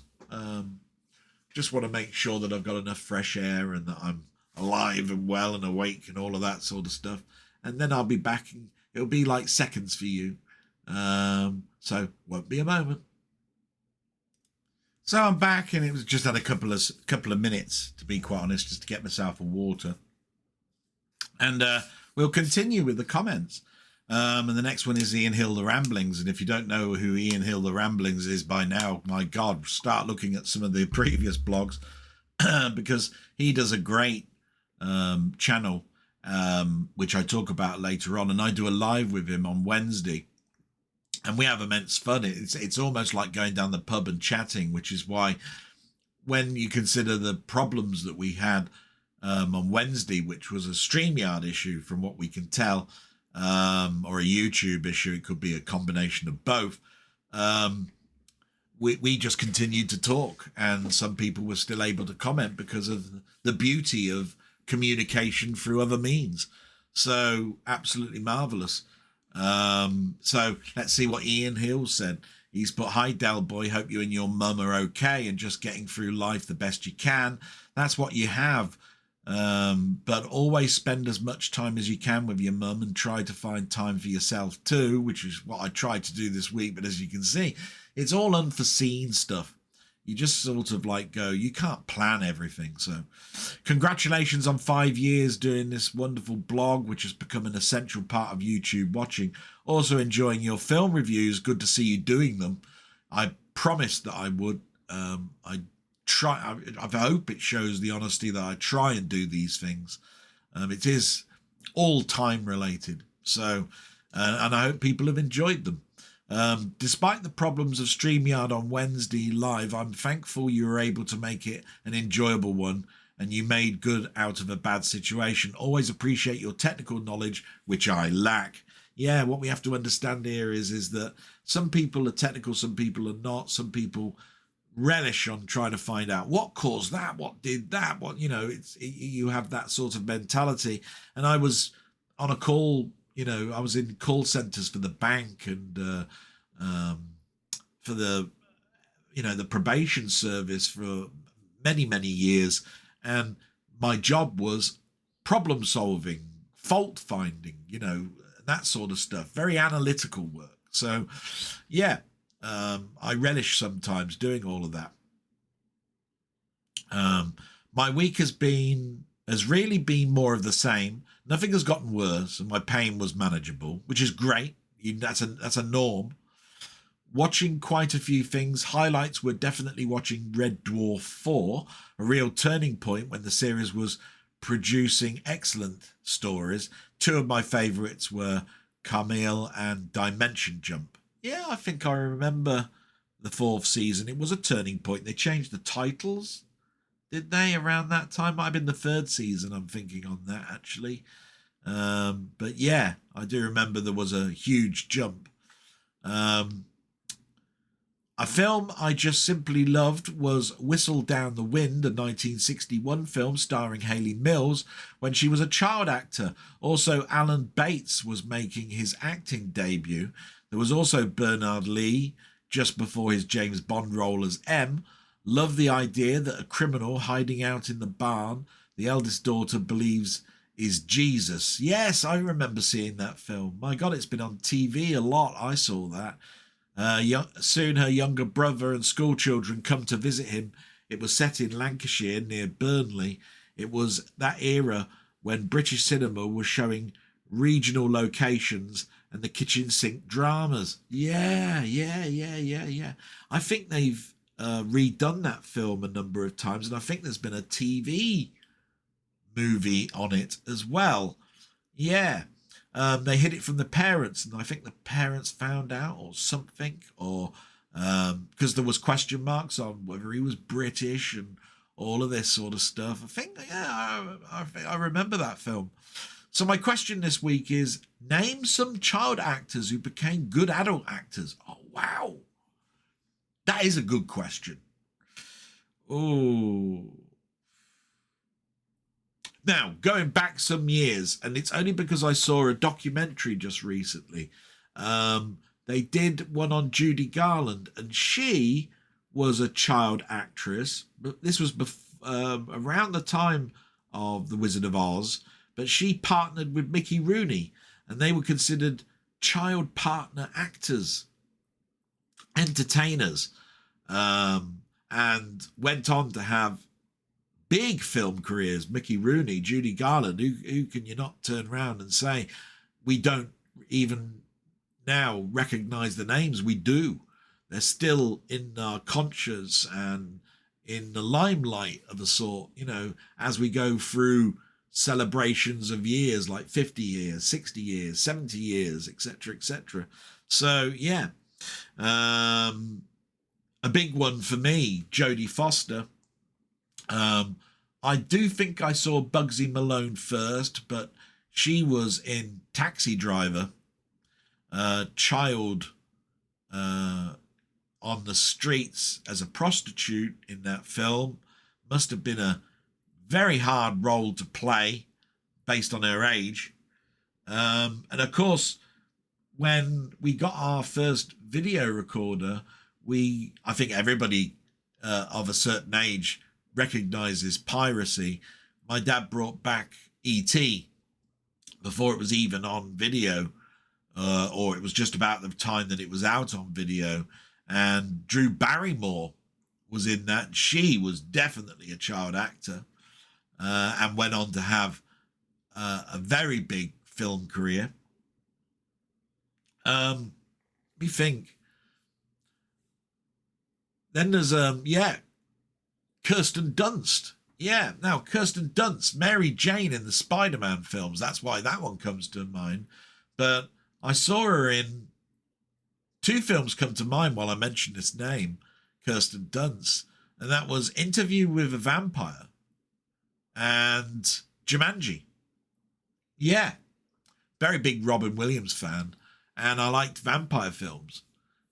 Just want to make sure that I've got enough fresh air and that I'm alive and well and awake and all of that sort of stuff. And then I'll be back, and it'll be like seconds for you. So won't be a moment. So I'm back, and it was just had a couple of minutes, to be quite honest, just to get myself a water. And we'll continue with the comments. And the next one is Ian Hill, The Ramblings. And if you don't know who Ian Hill, The Ramblings is by now, my God, start looking at some of the previous blogs because he does a great channel, which I talk about later on. And I do a live with him on Wednesday. And we have immense fun. It's almost like going down the pub and chatting, which is why when you consider the problems that we had on Wednesday, which was a StreamYard issue from what we can tell, or a YouTube issue, it could be a combination of both. We just continued to talk, and some people were still able to comment because of the beauty of communication through other means. So absolutely marvelous. So let's see what Ian Hill said. He's put, "Hi Del Boy, hope you and your mum are okay and just getting through life the best you can. That's what you have. But always spend as much time as you can with your mum and try to find time for yourself too," which is what I tried to do this week. But as you can see, it's all unforeseen stuff. You just sort of like go, you can't plan everything. So congratulations on 5 years doing this wonderful blog, which has become an essential part of YouTube watching. Also enjoying your film reviews. Good to see you doing them. I promised that I would. I hope it shows the honesty that I try and do these things. It is all time related. So, and I hope people have enjoyed them. Despite the problems of StreamYard on Wednesday live, I'm thankful you were able to make it an enjoyable one and you made good out of a bad situation. Always appreciate your technical knowledge, which I lack. Yeah, what we have to understand here is that some people are technical, some people are not. Some people relish on trying to find out what caused that, what did that, you have that sort of mentality. And I was on a call, I was in call centers for the bank and for the probation service for many, many years. And my job was problem solving, fault finding, that sort of stuff. Very analytical work. So, yeah, I relish sometimes doing all of that. My week has really been more of the same. Nothing has gotten worse, and my pain was manageable, which is great. That's a norm. Watching quite a few things. Highlights were definitely watching Red Dwarf 4, a real turning point when the series was producing excellent stories. Two of my favourites were Camille and Dimension Jump. Yeah, I think I remember the 4th season. It was a turning point. They changed the titles, did they, around that time? Might have been the 3rd season, I'm thinking on that, actually. But yeah, I do remember there was a huge jump. A film I just simply loved was Whistle Down the Wind, a 1961 film starring Hayley Mills when she was a child actor. Also, Alan Bates was making his acting debut. There was also Bernard Lee, just before his James Bond role as M. Love the idea that a criminal hiding out in the barn, the eldest daughter believes is Jesus. Yes, I remember seeing that film. My God, it's been on TV a lot. I saw that. Soon her younger brother and schoolchildren come to visit him. It was set in Lancashire near Burnley. It was that era when British cinema was showing regional locations and the kitchen sink dramas. Yeah. I think they've redone that film a number of times, and I think there's been a TV movie on it as well. Yeah. They hid it from the parents, and I think the parents found out or something, or because there was question marks on whether he was British and all of this sort of stuff. I think, yeah, I remember that film. So my question this week is, name some child actors who became good adult actors. Oh, wow. That is a good question. Oh. Now, going back some years, and it's only because I saw a documentary just recently. They did one on Judy Garland, and she was a child actress. But this was around the time of The Wizard of Oz. But she partnered with Mickey Rooney, and they were considered child partner actors, entertainers, and went on to have big film careers. Mickey Rooney, Judy Garland, who can you not turn around and say, we don't even now recognize the names? We do. They're still in our conscious and in the limelight of a sort, as we go through celebrations of years like 50 years, 60 years, 70 years, etc., etc. So, yeah. A big one for me, Jodie Foster. I do think I saw Bugsy Malone first, but she was in Taxi Driver, child on the streets as a prostitute in that film. Must have been a very hard role to play based on her age. And of course, when we got our first video recorder, I think everybody of a certain age recognizes piracy. My dad brought back E.T. before it was even on video, or it was just about the time that it was out on video. And Drew Barrymore was in that. She was definitely a child actor, and went on to have a very big film career. Me think. Then there's Kirsten Dunst. Yeah, now Kirsten Dunst, Mary Jane in the Spider-Man films. That's why that one comes to mind. But I saw her in two films come to mind while I mention this name, Kirsten Dunst. And that was Interview with a Vampire and Jumanji. Yeah, very big Robin Williams fan. And I liked vampire films.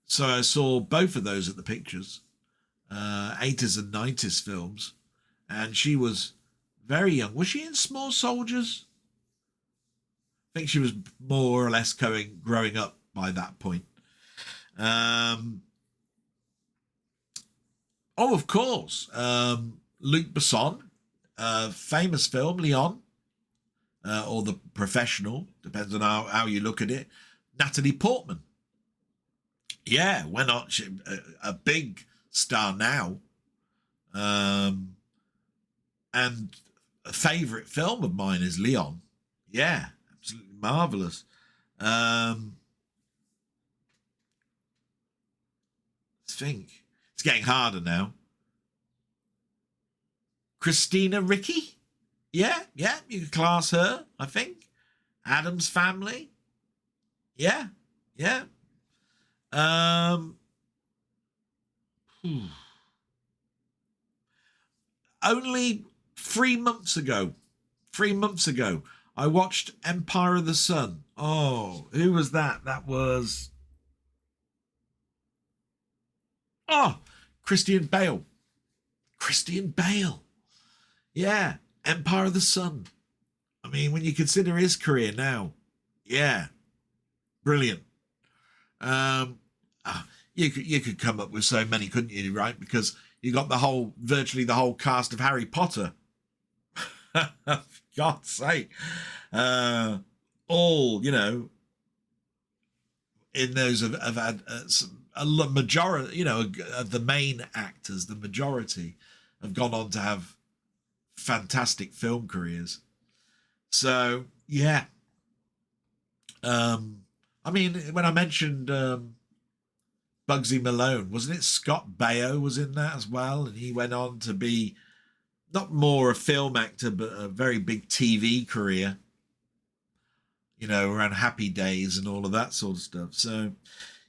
So I saw both of those at the pictures. 80s and 90s films, and she was very young. Was she in Small Soldiers? I think she was more or less growing up by that point. Of course, Luc Besson, famous film, Leon. or the professional, depends on how you look at it. Natalie Portman. Yeah, why not? She, a big star now. And a favourite film of mine is Leon. Yeah, absolutely marvellous. Let's think. It's getting harder now. Christina Ricci. Yeah, you could class her, I think. Addams Family. Yeah. Only 3 months ago, I watched Empire of the Sun. Oh, who was that? That was... Oh, Christian Bale. Yeah, Empire of the Sun. I mean, when you consider his career now, yeah, brilliant. You could come up with so many, couldn't you? Right, because you got virtually the whole cast of Harry Potter. For God's sake, all in those have had a majority. Of the main actors, the majority have gone on to have fantastic film careers. So yeah, I mean, when I mentioned Bugsy Malone, wasn't it Scott Baio was in that as well, and he went on to be not more a film actor but a very big TV career, around Happy Days and all of that sort of stuff. So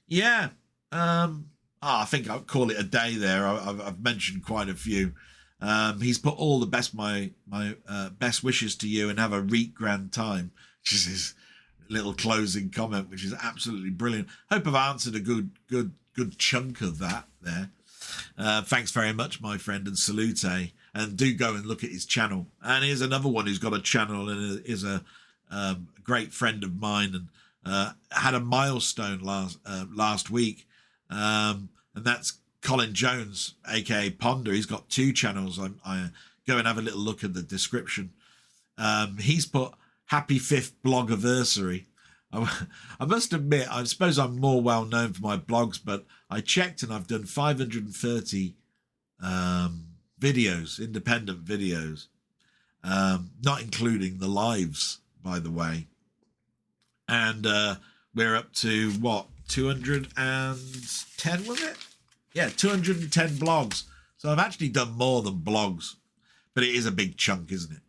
yeah, I think I'll call it a day there. I've mentioned quite a few. He's put all the best my best wishes to you and have a reek grand time, which is his little closing comment, which is absolutely brilliant. Hope I've answered a good chunk of that there. Thanks very much, my friend, and salute. And do go and look at his channel. And here's another one who's got a channel and is a great friend of mine, and had a milestone last week, and that's Colin Jones, aka Ponder. He's got 2 channels. I go and have a little look at the description. He's put happy 5th blogiversary. I must admit, I suppose I'm more well known for my blogs, but I checked and I've done 530 videos, independent videos, not including the lives, by the way. And we're up to what, 210, was it? Yeah, 210 blogs. So I've actually done more than blogs, but it is a big chunk, isn't it?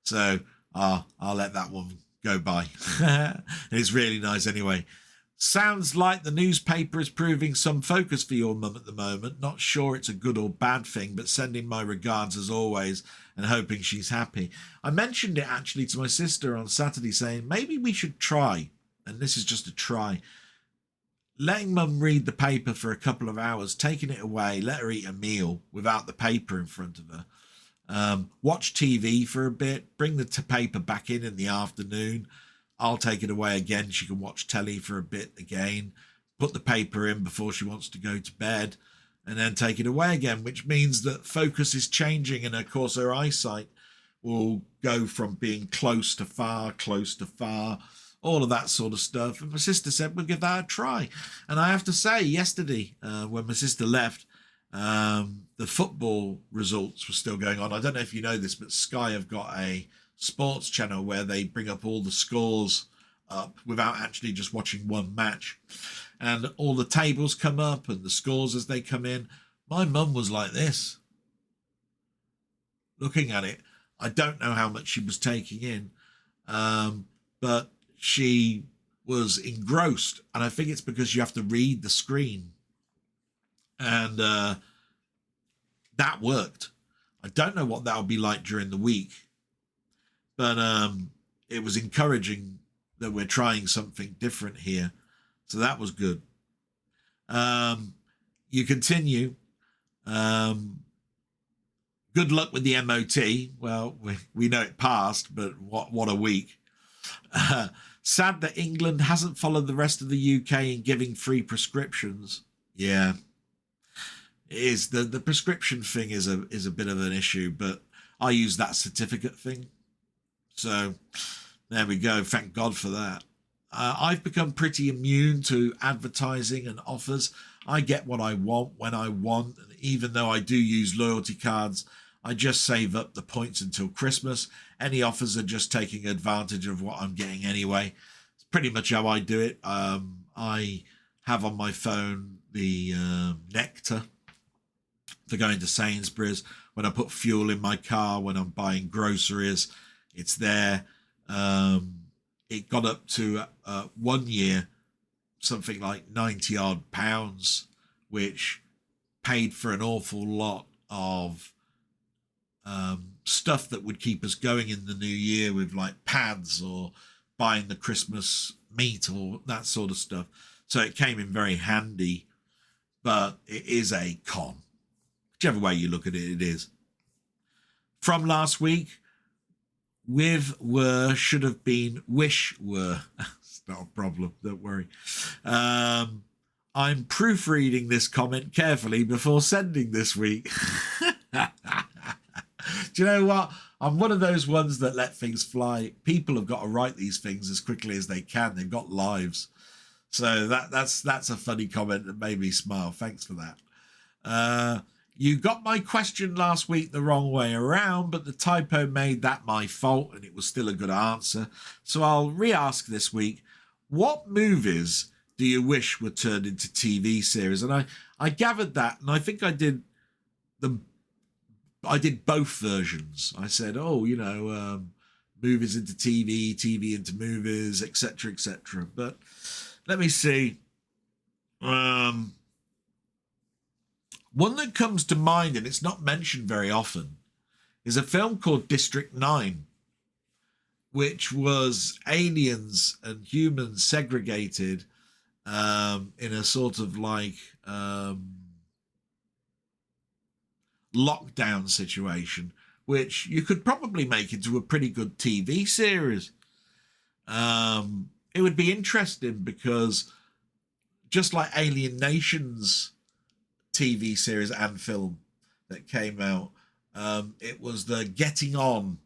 So I'll let that one go by. It's really nice anyway. Sounds like the newspaper is proving some focus for your mum at the moment. Not sure it's a good or bad thing, but sending my regards as always and hoping she's happy. I mentioned it actually to my sister on Saturday, saying maybe we should try, and this is just a try, letting mum read the paper for a couple of hours, taking it away, let her eat a meal without the paper in front of her. Watch TV for a bit, bring the paper back in the afternoon. I'll take it away again. She can watch telly for a bit again, put the paper in before she wants to go to bed, and then take it away again, which means that focus is changing, and of course her eyesight will go from being close to far, all of that sort of stuff. And my sister said we'll give that a try. And I have to say, yesterday, when my sister left, the football results were still going on. I don't know if you know this, but Sky have got a sports channel where they bring up all the scores up without actually just watching one match, and all the tables come up and the scores as they come in. My mum was like this, looking at it. I don't know how much she was taking in, but she was engrossed, and I think it's because you have to read the screen, and that worked. I don't know what that'll be like during the week, but it was encouraging that we're trying something different here, so that was good. You continue. Good luck with the MOT. Well, we know it passed, but what a week. Sad that England hasn't followed the rest of the UK in giving free prescriptions. Yeah, it is. The prescription thing is a bit of an issue, but I use that certificate thing. So There we go. Thank God for that. I've become pretty immune to advertising and offers. I get what I want when I want. And even though I do use loyalty cards, I just save up the points until Christmas. Any offers are just taking advantage of what I'm getting anyway. It's pretty much how I do it. I have on my phone the Nectar for going to Sainsbury's. When I put fuel in my car, when I'm buying groceries, it's there. It got up to 1 year something like 90 odd pounds, which paid for an awful lot of stuff that would keep us going in the new year, with like pads or buying the Christmas meat or that sort of stuff. So it came in very handy, but it is a con. Whichever way you look at it, it is. From last week, with were should have been wish were. It's not a problem, don't worry. I'm proofreading this comment carefully before sending this week. Do you know what? I'm one of those ones that let things fly. People have got to write these things as quickly as they can. They've got lives. So that's a funny comment that made me smile. Thanks for that. You got my question last week the wrong way around, but the typo made that my fault, and it was still a good answer. So I'll re-ask this week. What movies do you wish were turned into TV series? And I gathered that, and I think I did both versions. I said, movies into TV, TV into movies, etc., etc. But let me see. One that comes to mind, and it's not mentioned very often, is a film called District 9, which was aliens and humans segregated in a sort of like lockdown situation, which you could probably make into a pretty good TV series. It would be interesting because just like Alien Nations TV series and film that came out, it was the getting on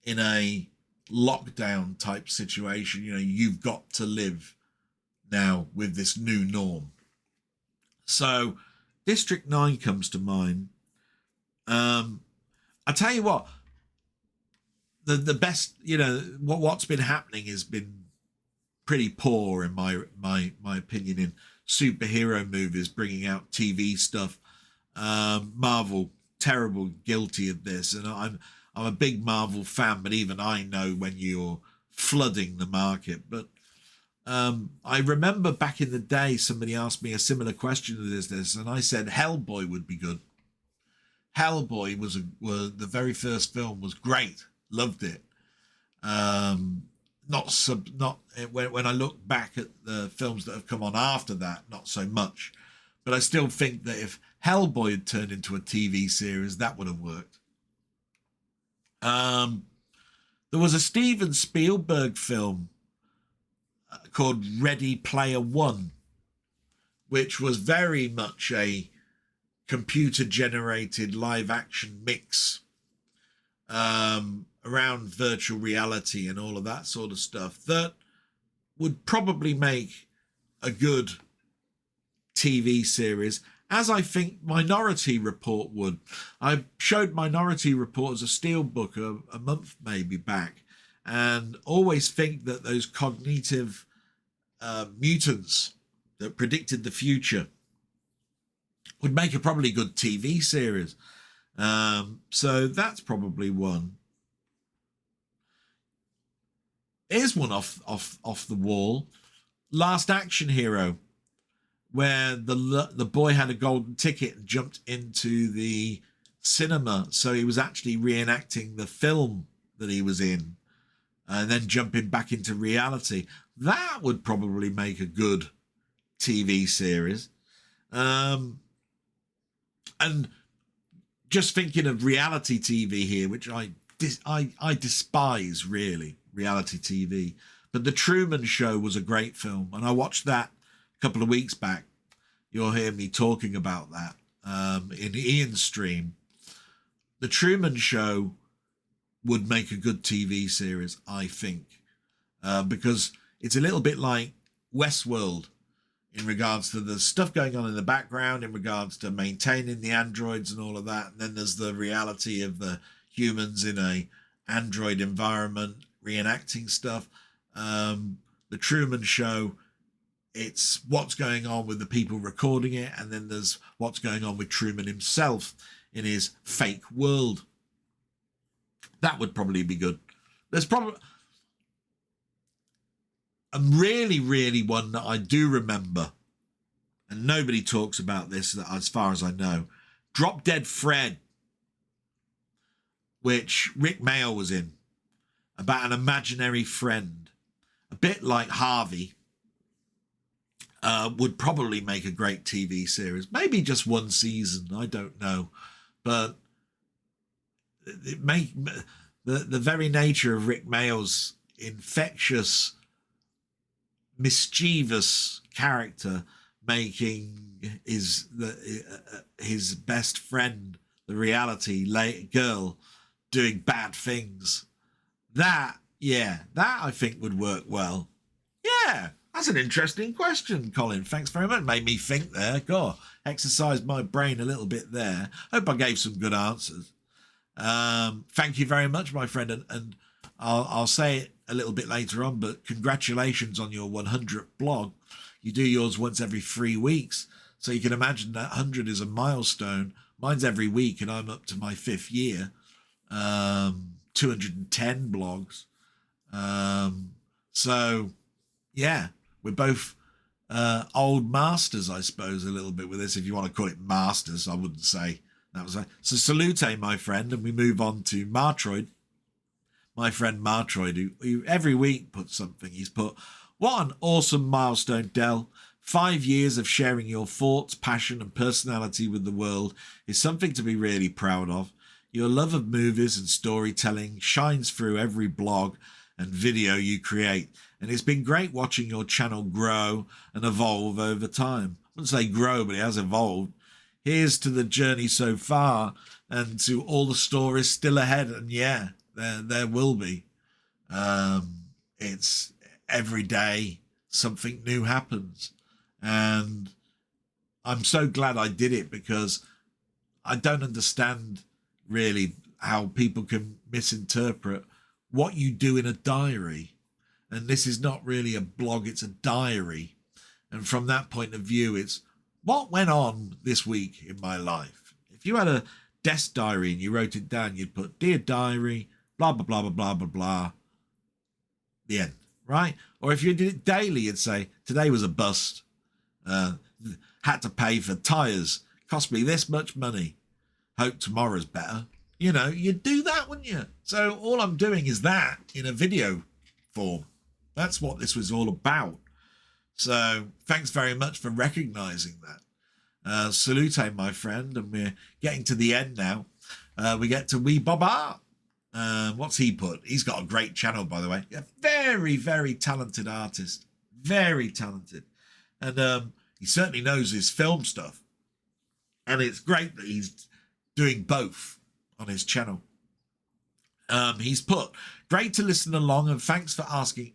in a lockdown type situation. You know, you've got to live now with this new norm. So District 9 comes to mind. I tell you what, the best, what's been happening has been pretty poor in my opinion in superhero movies, bringing out TV stuff. Marvel, terrible, guilty of this, and I'm a big Marvel fan, but even I know when you're flooding the market. But I remember back in the day, somebody asked me a similar question to this, and I said Hellboy would be good. Hellboy was the very first film was great, loved it. When I look back at the films that have come on after that, not so much. But I still think that if Hellboy had turned into a TV series, that would have worked. There was a Steven Spielberg film called Ready Player One, which was very much a computer-generated live-action mix around virtual reality and all of that sort of stuff that would probably make a good TV series, as I think Minority Report would. I showed Minority Report as a steelbook a month maybe back, and always think that those cognitive mutants that predicted the future would make a probably good TV series. So that's probably one. Here's one off the wall. Last Action Hero, where the boy had a golden ticket and jumped into the cinema, so he was actually reenacting the film that he was in and then jumping back into reality. That would probably make a good TV series. And just thinking of reality TV here, which I despise, really, reality TV. But The Truman Show was a great film, and I watched that a couple of weeks back. You'll hear me talking about that in Ian's stream. The Truman Show would make a good TV series, I think, because it's a little bit like Westworld in regards to the stuff going on in the background, in regards to maintaining the androids and all of that. And then there's the reality of the humans in a android environment reenacting stuff. The Truman Show, it's what's going on with the people recording it, and then there's what's going on with Truman himself in his fake world. That would probably be good. There's probably a really one that I do remember, and nobody talks about this as far as I know. Drop Dead Fred, which Rick Mail was in, about an imaginary friend, a bit like Harvey. Would probably make a great TV series. Maybe just one season, I don't know. But it the very nature of Rick Mail's infectious, mischievous character making his best friend, the reality girl, doing bad things. That I think would work well. Yeah. That's an interesting question, Colin. Thanks very much. Made me think there. God, exercised my brain a little bit there. Hope I gave some good answers. Thank you very much, my friend. And I'll say it a little bit later on, but congratulations on your 100th blog. You do yours once every 3 weeks. So you can imagine that 100 is a milestone. Mine's every week, and I'm up to my 5th year. 210 blogs. So, yeah. We're both old masters, I suppose, a little bit with this. If you want to call it masters, I wouldn't say that was. So salute, my friend, and we move on to Martroid. My friend Martroid, who every week puts something. He's put, what an awesome milestone, Del. 5 years of sharing your thoughts, passion, and personality with the world is something to be really proud of. Your love of movies and storytelling shines through every blog and video you create. And it's been great watching your channel grow and evolve over time. I wouldn't say grow, but it has evolved. Here's to the journey so far and to all the stories still ahead. And yeah, there will be. It's every day something new happens. And I'm so glad I did it, because I don't understand really how people can misinterpret what you do in a diary. And this is not really a blog, it's a diary. And from that point of view, it's what went on this week in my life. If you had a desk diary and you wrote it down, you'd put, Dear Diary, blah, blah, blah, blah, blah, blah, blah. The end, right? Or if you did it daily, you'd say, today was a bust. Had to pay for tyres. Cost me this much money. Hope tomorrow's better. You know, you'd do that, wouldn't you? So all I'm doing is that in a video form. That's what this was all about. So thanks very much for recognizing that. Salute, my friend. And we're getting to the end now. We get to Wee Bob Art. What's he put? He's got a great channel, by the way. A very, very talented artist. Very talented. And he certainly knows his film stuff. And it's great that he's doing both on his channel. He's put, great to listen along, and thanks for asking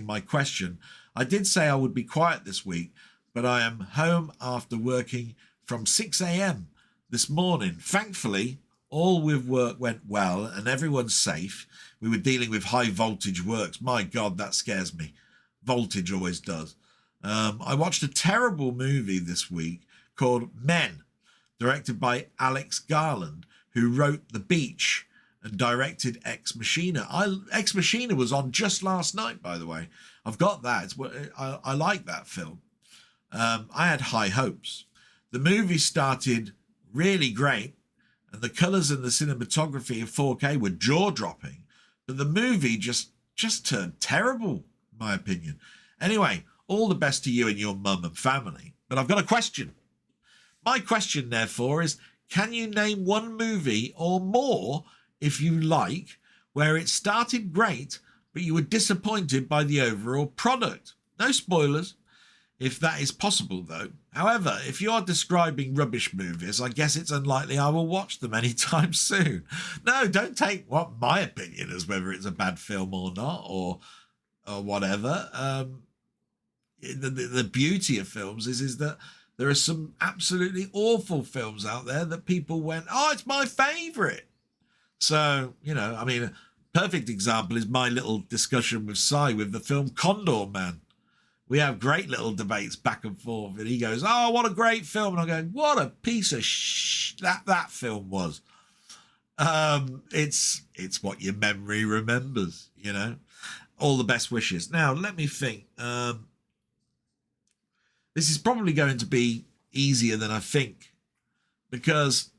my question. I did say I would be quiet this week, but I am home after working from 6 a.m. this morning. Thankfully, all with work went well and everyone's safe. We were dealing with high voltage works. My God, that scares me. Voltage always does. I watched a terrible movie this week called Men, directed by Alex Garland, who wrote The Beach and directed Ex Machina. Ex Machina was on just last night, by the way. I've got that. I like that film. I had high hopes. The movie started really great, and the colours and the cinematography in 4K were jaw-dropping, but the movie just turned terrible, in my opinion. Anyway, all the best to you and your mum and family. But I've got a question. My question, therefore, is, can you name one movie or more, if you like, where it started great, but you were disappointed by the overall product? No spoilers. If that is possible, though, However, if you're describing rubbish movies, I guess it's unlikely I will watch them anytime soon. No, don't take what my opinion is, whether it's a bad film or not, or whatever. The beauty of films is that there are some absolutely awful films out there that people went, oh, it's my favourite. So, I mean, a perfect example is my little discussion with Si with the film Condor Man. We have great little debates back and forth, and he goes, oh, what a great film. And I'm going, what a piece of that film was. It's what your memory remembers, All the best wishes. Now, let me think. This is probably going to be easier than I think, because,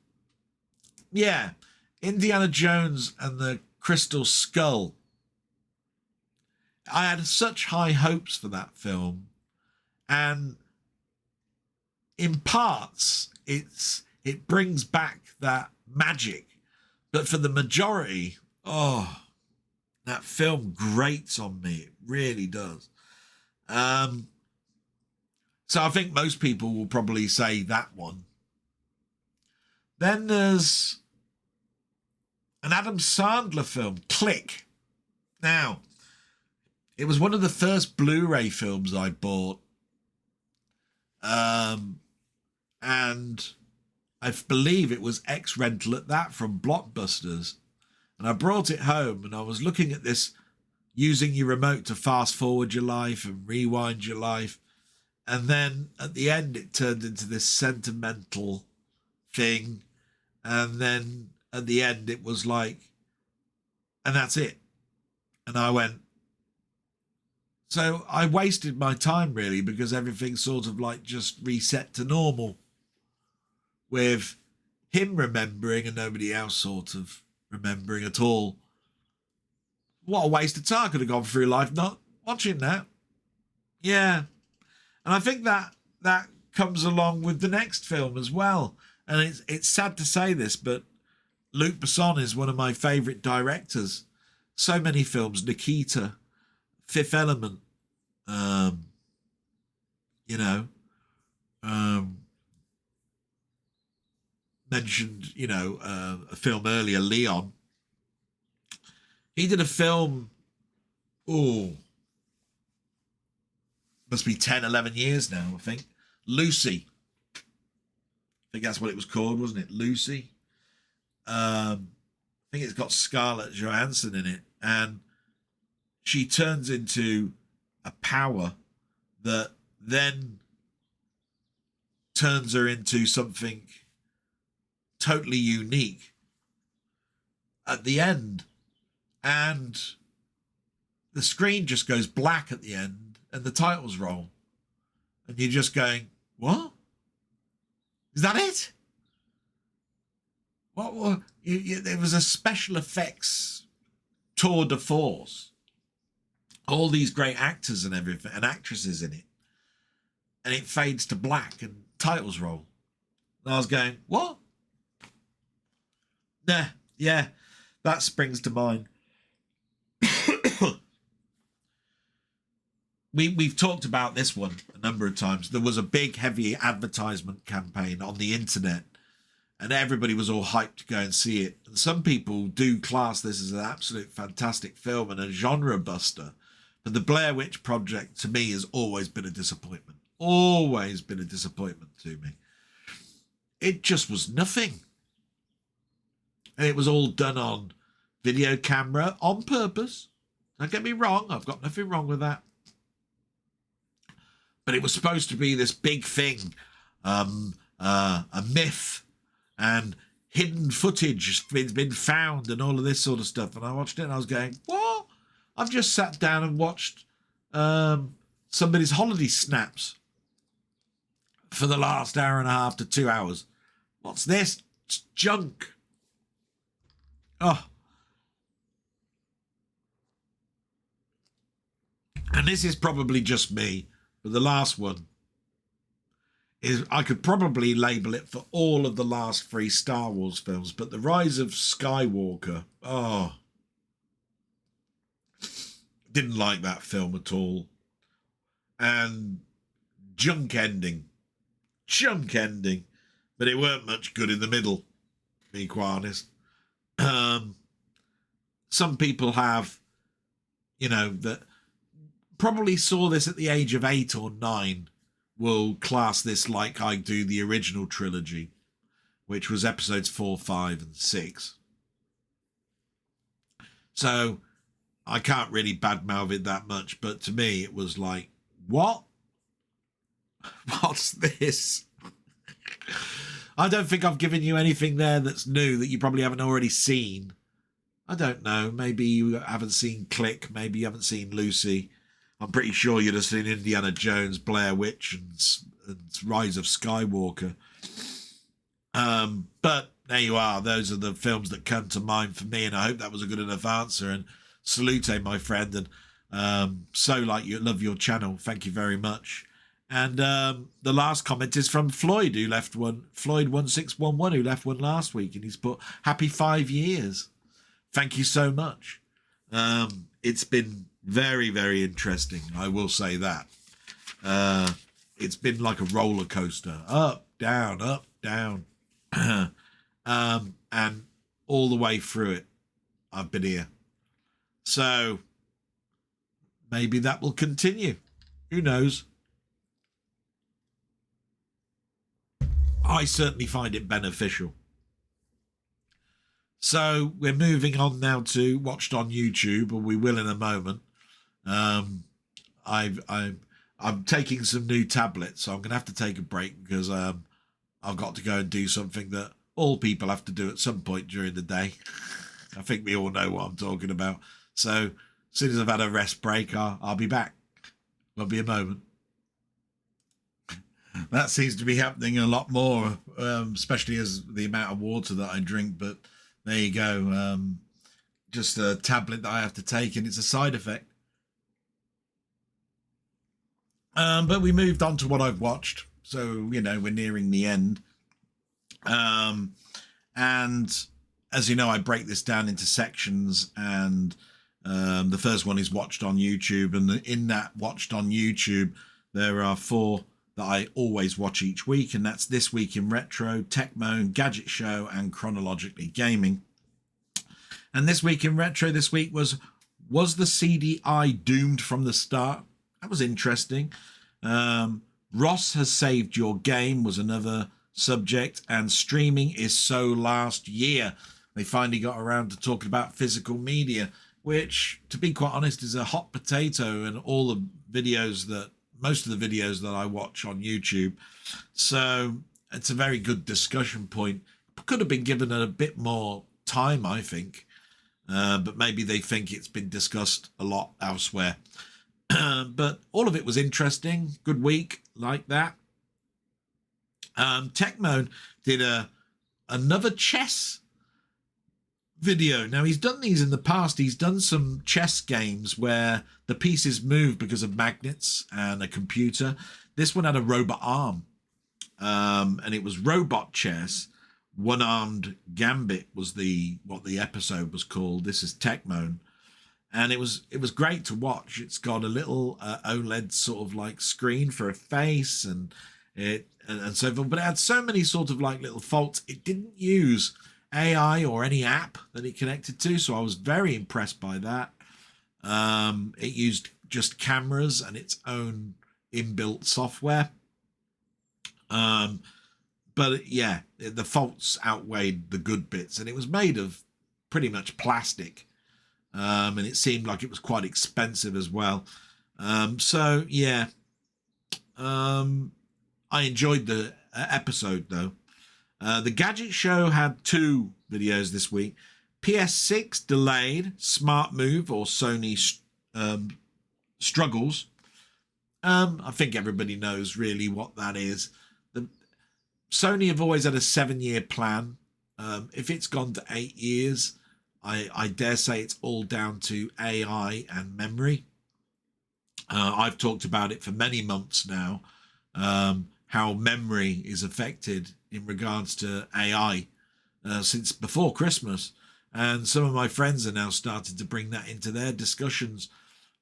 yeah, Indiana Jones and the Crystal Skull. I had such high hopes for that film, and in parts it brings back that magic, but for the majority, that film grates on me. It really does. So I think most people will probably say that one. Then there's an Adam Sandler film, Click. Now, it was one of the first Blu-ray films I bought. And I believe it was X-Rental at that from Blockbusters. And I brought it home, and I was looking at this, using your remote to fast forward your life and rewind your life. And then at the end, it turned into this sentimental thing. And then at the end, it was like, and that's it. And I went, so I wasted my time really, because everything sort of like just reset to normal with him remembering and nobody else sort of remembering at all. What a waste of time. I could have gone through life not watching that. Yeah. And I think that comes along with the next film as well. And it's sad to say this, but Luc Besson is one of my favourite directors. So many films, Nikita, Fifth Element, mentioned, a film earlier, Leon. He did a film, must be 10, 11 years now, I think. Lucy. I think that's what it was called, wasn't it? Lucy. I think it's got Scarlett Johansson in it. And she turns into a power that then turns her into something totally unique at the end. And the screen just goes black at the end and the titles roll. And you're just going, what? Is that it? What? There was a special effects tour de force. All these great actors and everything, and actresses in it. And it fades to black and titles roll. And I was going, what? Nah, yeah, that springs to mind. We've talked about this one a number of times. There was a big, heavy advertisement campaign on the internet, and everybody was all hyped to go and see it. And some people do class this as an absolute fantastic film and a genre buster. But the Blair Witch Project, to me, has always been a disappointment. Always been a disappointment to me. It just was nothing. And it was all done on video camera on purpose. Don't get me wrong. I've got nothing wrong with that. But it was supposed to be this big thing, a myth, and hidden footage has been found and all of this sort of stuff. And I watched it and I was going, what? I've just sat down and watched somebody's holiday snaps for the last hour and a half to 2 hours. What's this? It's junk. Oh. And this is probably just me, but the last one is, I could probably label it for all of the last 3 Star Wars films, but The Rise of Skywalker, didn't like that film at all. And junk ending. chunk ending, but it weren't much good in the middle, to be quite honest. Some people have, that probably saw this at the age of 8 or 9 will class this like I do the original trilogy, which was episodes 4, 5, and 6. So I can't really badmouth it that much, but to me it was like, what? What's this? I don't think I've given you anything there that's new that you probably haven't already seen. I don't know. Maybe you haven't seen Click. Maybe you haven't seen Lucy. I'm pretty sure you'd have seen Indiana Jones, Blair Witch, and Rise of Skywalker. But there you are. Those are the films that come to mind for me, and I hope that was a good enough answer. And salute, my friend, and so like you love your channel. Thank you very much. And the last comment is from Floyd, who left one. Floyd1611, who left one last week, and he's put happy 5 years. Thank you so much. It's been very, very interesting. I will say that. It's been like a roller coaster, up, down, and all the way through it, I've been here. So maybe that will continue. Who knows? I certainly find it beneficial. So we're moving on now to watched on YouTube, or we will in a moment. I'm taking some new tablets, so I'm going to have to take a break because I've got to go and do something that all people have to do at some point during the day. I think we all know what I'm talking about. So as soon as I've had a rest break, I'll be back. Won't be a moment. That seems to be happening a lot more, especially as the amount of water that I drink. But there you go. Just a tablet that I have to take, and it's a side effect. But we moved on to what I've watched. So, we're nearing the end. And as you know, I break this down into sections, and the first one is watched on YouTube. And in that watched on YouTube, there are 4 that I always watch each week, and that's This Week in Retro, Techmoan, Gadget Show, and Chronologically Gaming. And This Week in Retro this week was the CDI doomed from the start? That was interesting. Ross has saved your game was another subject, and streaming is so last year. They finally got around to talking about physical media, which, to be quite honest, is a hot potato in all the videos most of the videos that I watch on YouTube. So it's a very good discussion point. Could have been given a bit more time, I think. But maybe they think it's been discussed a lot elsewhere. But all of it was interesting. Good week like that. Techmoan did another chess video. Now, he's done these in the past. He's done some chess games where the pieces move because of magnets and a computer. This one had a robot arm, and it was robot chess. One-armed gambit was what the episode was called. This is Techmoan, and it was great to watch. It's got a little OLED sort of like screen for a face, and so forth, but it had so many sort of like little faults. It didn't use AI or any app that it connected to, so I was very impressed by that. It used just cameras and its own inbuilt software. But yeah, the faults outweighed the good bits, and it was made of pretty much plastic. And it seemed like it was quite expensive as well. So yeah, I enjoyed the episode though. The Gadget Show had 2 videos this week. PS6 delayed, smart move, or Sony struggles. I think everybody knows really what that is. Sony have always had a 7-year plan. If it's gone to 8 years, I dare say it's all down to AI and memory. I've talked about it for many months now, how memory is affected in regards to AI since before Christmas. And some of my friends are now starting to bring that into their discussions.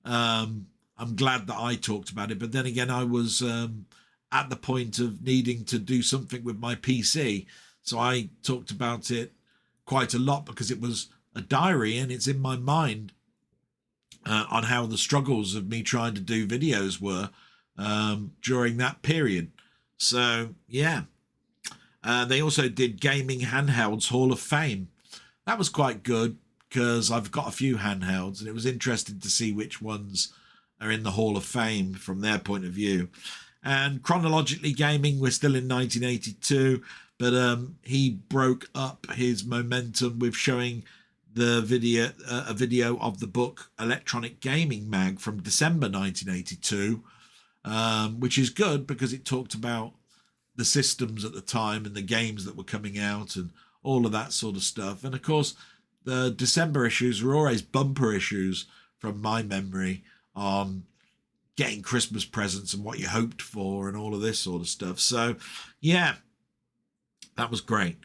I'm glad that I talked about it, but then again, I was at the point of needing to do something with my PC. So I talked about it quite a lot because it was a diary and it's in my mind on how the struggles of me trying to do videos were during that period. So, yeah. They also did Gaming Handhelds Hall of Fame. That was quite good because I've got a few handhelds and it was interesting to see which ones are in the Hall of Fame from their point of view. And chronologically gaming, we're still in 1982, but he broke up his momentum with showing the video, a video of the book Electronic Gaming Mag from December 1982, which is good because it talked about the systems at the time and the games that were coming out and all of that sort of stuff. And of course, the December issues were always bumper issues from my memory on getting Christmas presents and what you hoped for and all of this sort of stuff. So, yeah, that was great.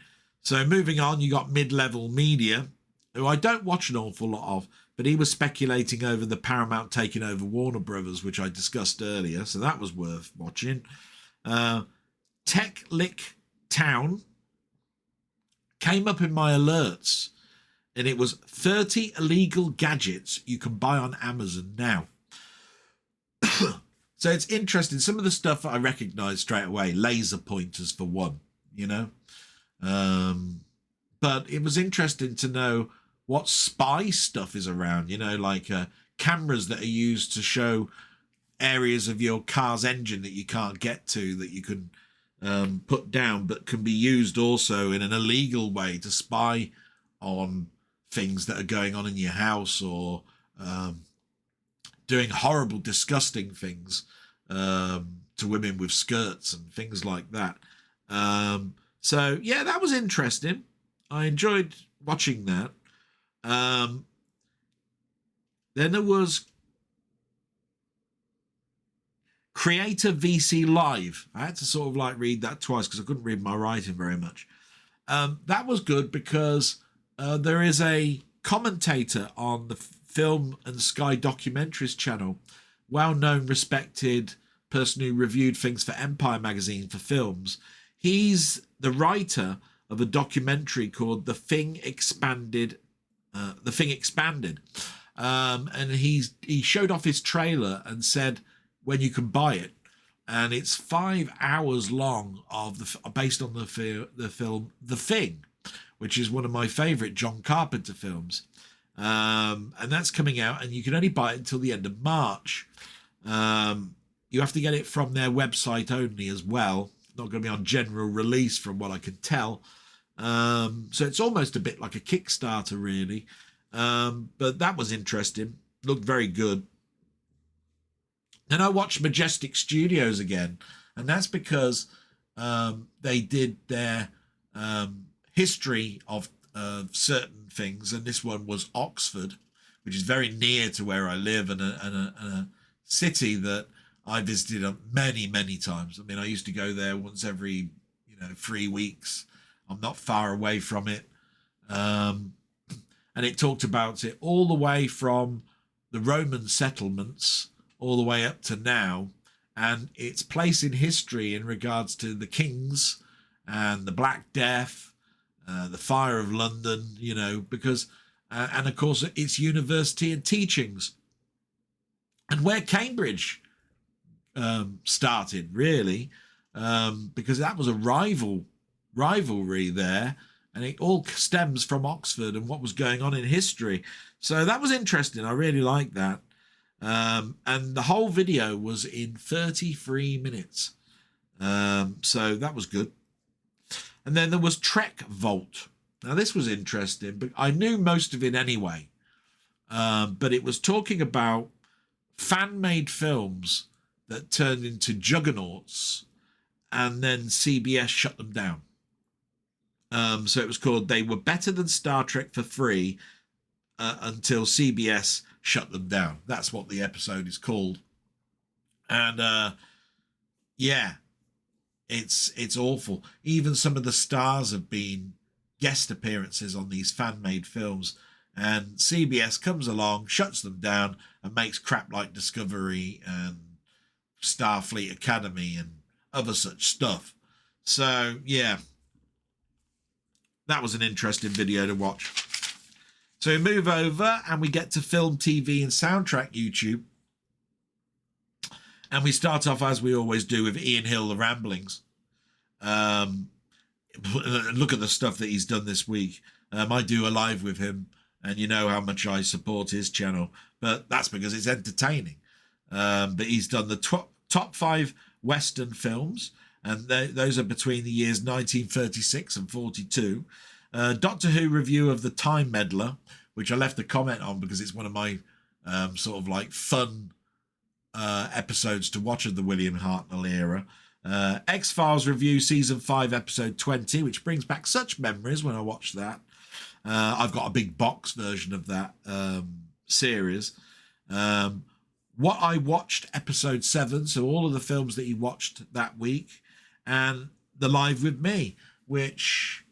So moving on, you got Mid-Level Media, who I don't watch an awful lot of, but he was speculating over the Paramount taking over Warner Brothers, which I discussed earlier. So that was worth watching. Tech Lick Town came up in my alerts, and it was 30 illegal gadgets you can buy on Amazon now. So it's interesting. Some of the stuff I recognised straight away, laser pointers for one, you know. But it was interesting to know what spy stuff is around, you know, like cameras that are used to show areas of your car's engine that you can't get to, that you can put down, but can be used also in an illegal way to spy on things that are going on in your house, or doing horrible, disgusting things to women with skirts and things like that. So, yeah, that was interesting. I enjoyed watching that. Then there was Creator VC Live. I had to sort of like read that twice because I couldn't read my writing very much. That was good because there is a commentator on the Film and Sky Documentaries channel, well-known, respected person who reviewed things for Empire magazine for films. He's the writer of a documentary called The Thing Expanded. And he showed off his trailer and said when you can buy it, and it's 5 hours long based on the film The Thing, which is one of my favorite John Carpenter films. And that's coming out, and you can only buy it until the end of March. You have to get it from their website only as well. Not going to be on general release from what I can tell. So it's almost a bit like a Kickstarter, really. But that was interesting. Looked very good. Then I watched Majestic Studios again, and that's because they did their history of certain things, and this one was Oxford, which is very near to where I live, and a city that I visited many, many times. I mean, I used to go there once every 3 weeks. I'm not far away from it. And it talked about it all the way from the Roman settlements all the way up to now, and its place in history in regards to the kings and the Black Death, the Fire of London, because, and of course, its university and teachings, and where Cambridge started, really, because that was a rivalry there, and it all stems from Oxford and what was going on in history. So that was interesting. I really liked that. And the whole video was in 33 minutes. So that was good. And then there was Trek Vault. Now this was interesting, but I knew most of it anyway. But it was talking about fan-made films that turned into juggernauts, and then CBS shut them down. So it was called They Were Better Than Star Trek for Free until CBS shut them down. That's what the episode is called. And yeah, it's awful. Even some of the stars have been guest appearances on these fan-made films, and CBS comes along, shuts them down, and makes crap like Discovery and Starfleet Academy and other such stuff. So yeah, that was an interesting video to watch. So we move over and we get to film, TV and soundtrack YouTube. And we start off, as we always do, with Ian Hill, The Ramblings. Look at the stuff that he's done this week. I do a live with him, and you know how much I support his channel. But that's because it's entertaining. But he's done the top 5 Western films, and those are between the years 1936 and 42. Doctor Who review of The Time Meddler, which I left a comment on because it's one of my sort of like fun episodes to watch of the William Hartnell era. X-Files review season 5 episode 20, which brings back such memories when I watched that. I've got a big box version of that series. What I watched episode 7, so all of the films that he watched that week, and the live with me, which,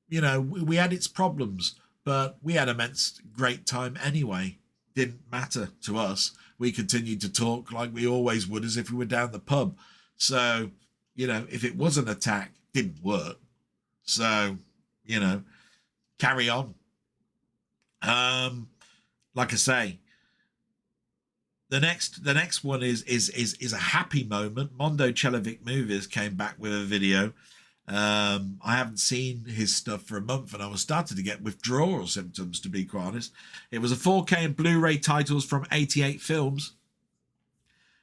you know, we had its problems, but we had immense great time anyway. Didn't matter to us. We continued to talk like we always would, as if we were down the pub. So, you know, if it was an attack, it didn't work. So, you know, carry on. Like I say, the next one is a happy moment. Mondo Celovic Movies came back with a video. I haven't seen his stuff for a month, and I was starting to get withdrawal symptoms, to be quite honest. It was a 4K and Blu-ray titles from 88 Films,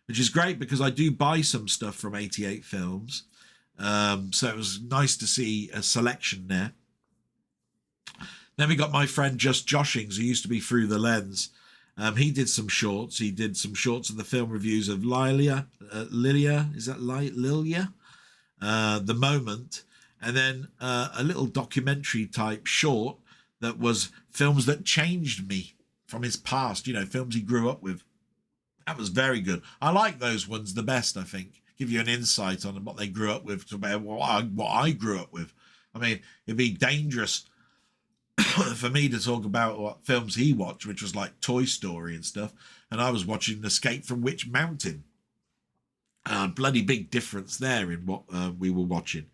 which is great because I do buy some stuff from 88 Films. So it was nice to see a selection there. Then we got my friend Just Joshings, who used to be Through the Lens. He did some shorts. He did some shorts of the film reviews of Lilia. Is that Lilia? The Moment, and then a little documentary type short that was films that changed me from his past, you know, films he grew up with. That was very good. I like those ones the best, I think. Give you an insight on what they grew up with, about what I grew up with. I mean, it'd be dangerous for me to talk about what films he watched, which was like Toy Story and stuff, and I was watching Escape from Witch Mountain. Bloody big difference there in what we were watching.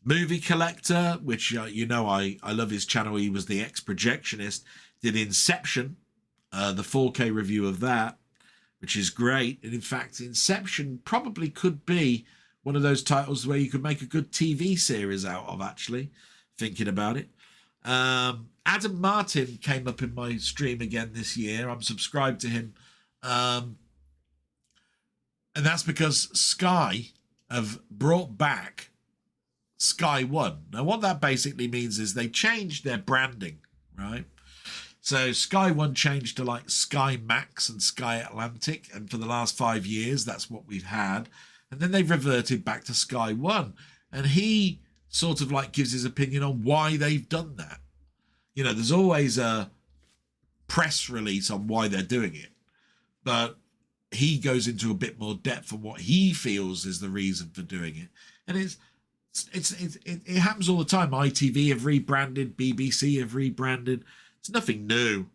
Movie Collector, which you know I love his channel. He was the ex-projectionist. Did Inception, the 4K review of that, which is great. And in fact, Inception probably could be one of those titles where you could make a good TV series out of, actually, thinking about it. Adam Martin came up in my stream again this year. I'm subscribed to him. And that's because Sky have brought back Sky One. Now, what that basically means is they changed their branding, right? So Sky One changed to like Sky Max and Sky Atlantic. And for the last 5 years, that's what we've had. And then they've reverted back to Sky One. And he sort of like gives his opinion on why they've done that. You know, there's always a press release on why they're doing it. But he goes into a bit more depth on what he feels is the reason for doing it. And it happens all the time. ITV have rebranded, BBC have rebranded. It's nothing new,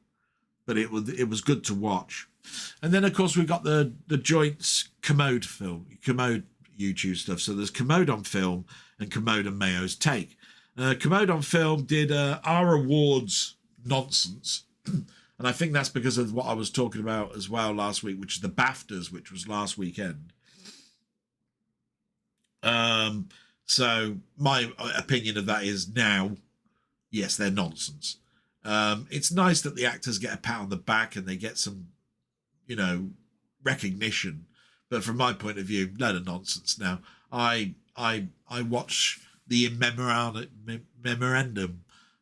but it was good to watch. And then, of course, we've got the joints Commode YouTube stuff. So there's Commode on Film and Commode and Mayo's Take. Commode on Film did our awards nonsense. And I think that's because of what I was talking about as well last week, which is the BAFTAs, which was last weekend. So my opinion of that is now, yes, they're nonsense. It's nice that the actors get a pat on the back and they get some, you know, recognition. But from my point of view, load of nonsense now. I watch the memorandum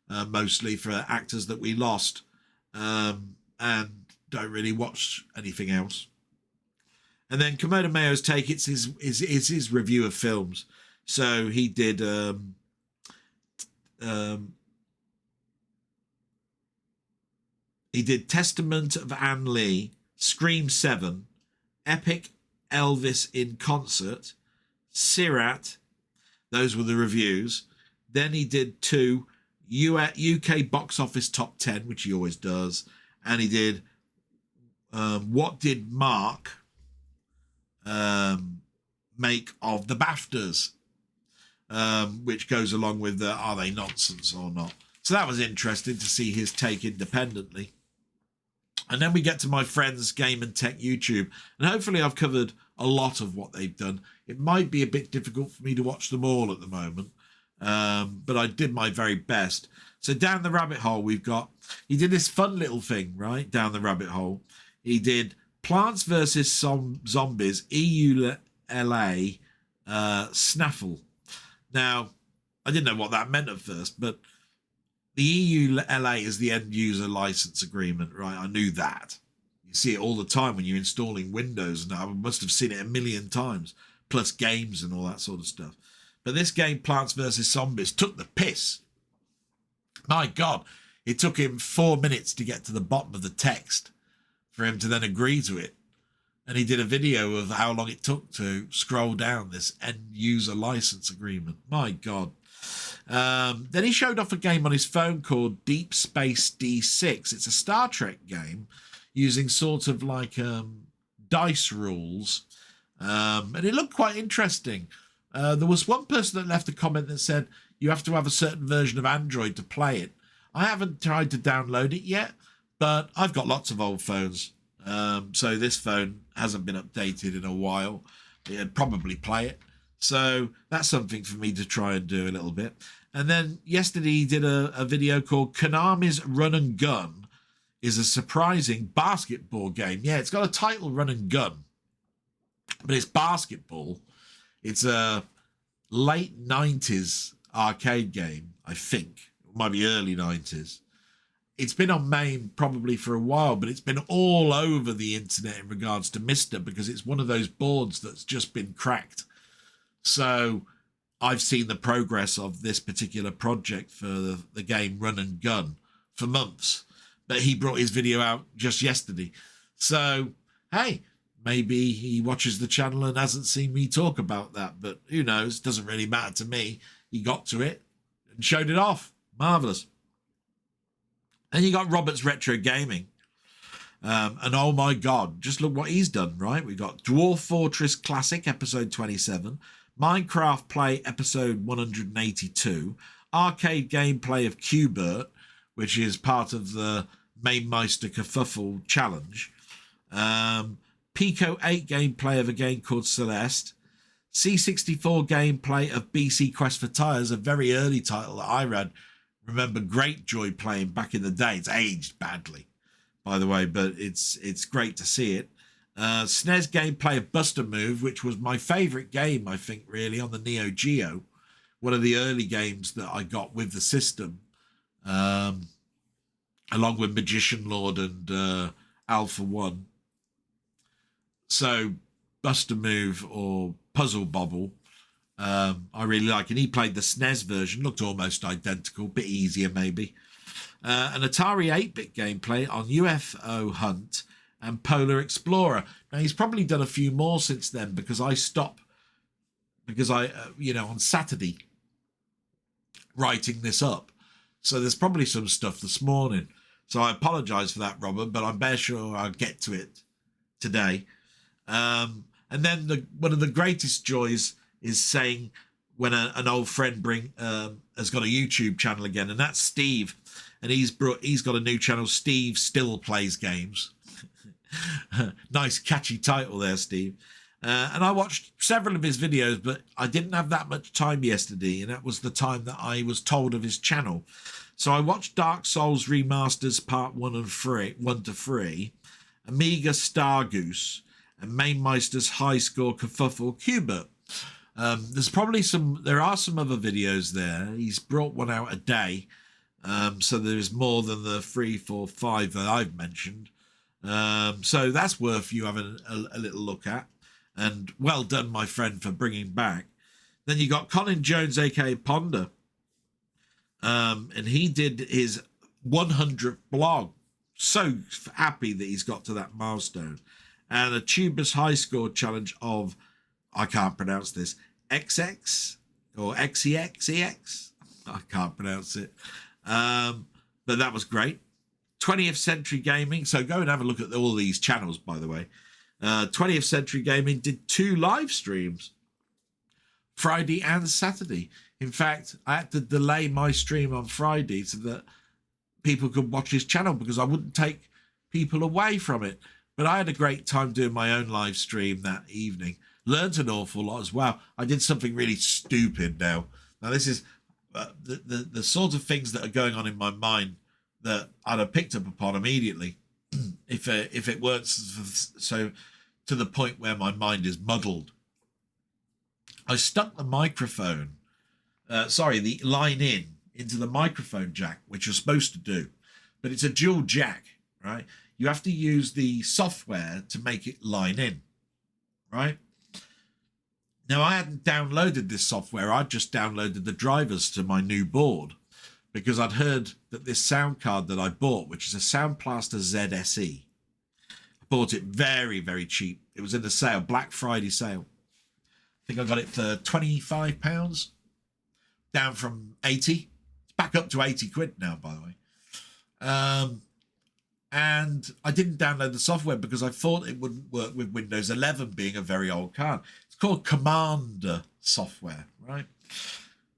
mostly for actors that we lost. And don't really watch anything else. And then Commode and Mayo's Take, it's his review of films. So he did Testament of Anne Lee, Scream 7, Epic Elvis in Concert, Sirat. Those were the reviews. Then he did 2 UK box office top 10, which he always does, and he did What Did Mark make of the BAFTAs, which goes along with the are they nonsense or not. So that was interesting to see his take independently. And then we get to my friend's Game and Tech YouTube, and hopefully I've covered a lot of what they've done. It might be a bit difficult for me to watch them all at the moment, but I did my very best. So down the rabbit hole, he did this fun little thing, right? Down the rabbit hole. He did Plants vs. Zombies, EULA, Snaffle. Now, I didn't know what that meant at first, but the EULA is the end user license agreement, right? I knew that. You see it all the time when you're installing Windows, and I must have seen it a million times, plus games and all that sort of stuff. But this game, Plants vs. Zombies, took the piss. My God, it took him 4 minutes to get to the bottom of the text for him to then agree to it. And he did a video of how long it took to scroll down this end user license agreement. My God. Then he showed off a game on his phone called Deep Space D6. It's a Star Trek game using sort of like dice rules. And it looked quite interesting. There was one person that left a comment that said you have to have a certain version of Android to play it. I haven't tried to download it yet, but I've got lots of old phones. So this phone hasn't been updated in a while. It'd probably play it. So that's something for me to try and do a little bit. And then yesterday he did a video called Konami's Run and Gun is a surprising basketball game. Yeah, it's got a title, Run and Gun, but it's basketball. It's a late 90s arcade game, I think. It might be early 90s. It's been on MAME probably for a while, but it's been all over the internet in regards to Mister, because it's one of those boards that's just been cracked. So I've seen the progress of this particular project for the game Run and Gun for months, but he brought his video out just yesterday. So, hey, maybe he watches the channel and hasn't seen me talk about that, but who knows? Doesn't really matter to me. He got to it and showed it off. Marvellous. Then you got Robert's Retro Gaming. And oh my God, just look what he's done, right? We've got Dwarf Fortress Classic, episode 27. Minecraft Play, episode 182. Arcade gameplay of Qbert, which is part of the Mainmeister Kerfuffle challenge. Pico 8 gameplay of a game called Celeste. C64 gameplay of BC Quest for Tires, a very early title that I remember great joy playing back in the day. It's aged badly, by the way, but it's great to see it. SNES gameplay of Buster Move, which was my favourite game, I think, really, on the Neo Geo. One of the early games that I got with the system, along with Magician Lord and Alpha 1. So Buster Move or Puzzle Bobble, I really like. And he played the SNES version, looked almost identical, bit easier maybe. An Atari 8-bit gameplay on UFO Hunt and Polar Explorer. Now, he's probably done a few more since then, because I stopped, on Saturday, writing this up. So there's probably some stuff this morning. So I apologise for that, Robert, but I'm very sure I'll get to it today. And then one of the greatest joys is saying when an old friend has got a YouTube channel again, and that's Steve. And he's got a new channel, Steve Still Plays Games. Nice catchy title there, Steve. And I watched several of his videos, but I didn't have that much time yesterday, and that was the time that I was told of his channel. So I watched Dark Souls Remasters Part 1 to 3, Amiga Star Goose, and Mainmeister's High Score Kerfuffle Qbert. There are some other videos there. He's brought one out a day. So there's more than the 3, 4, 5 that I've mentioned. So that's worth you having a little look at. And well done, my friend, for bringing back. Then you got Colin Jones, aka Ponder. And he did his 100th blog. So happy that he's got to that milestone. And a Tubers High Score challenge of, I can't pronounce this, XX or XEX. I can't pronounce it. But that was great. 20th Century Gaming. So go and have a look at all these channels, by the way. 20th Century Gaming did 2 live streams Friday and Saturday. In fact, I had to delay my stream on Friday so that people could watch his channel because I wouldn't take people away from it. But I had a great time doing my own live stream that evening. Learned an awful lot as well. I did something really stupid now. Now, this is the sort of things that are going on in my mind that I'd have picked up upon immediately if it weren't so to the point where my mind is muddled. I stuck the microphone, the line into the microphone jack, which you're supposed to do, but it's a dual jack, right? You have to use the software to make it line in, right? Now, I hadn't downloaded this software. I'd just downloaded the drivers to my new board because I'd heard that this sound card that I bought, which is a Sound Blaster ZSE, I bought it very, very cheap. It was in the sale, Black Friday sale. I think I got it for £25, down from 80. It's back up to 80 quid now, by the way. And I didn't download the software because I thought it wouldn't work with Windows 11 being a very old card. It's called Commander software, right?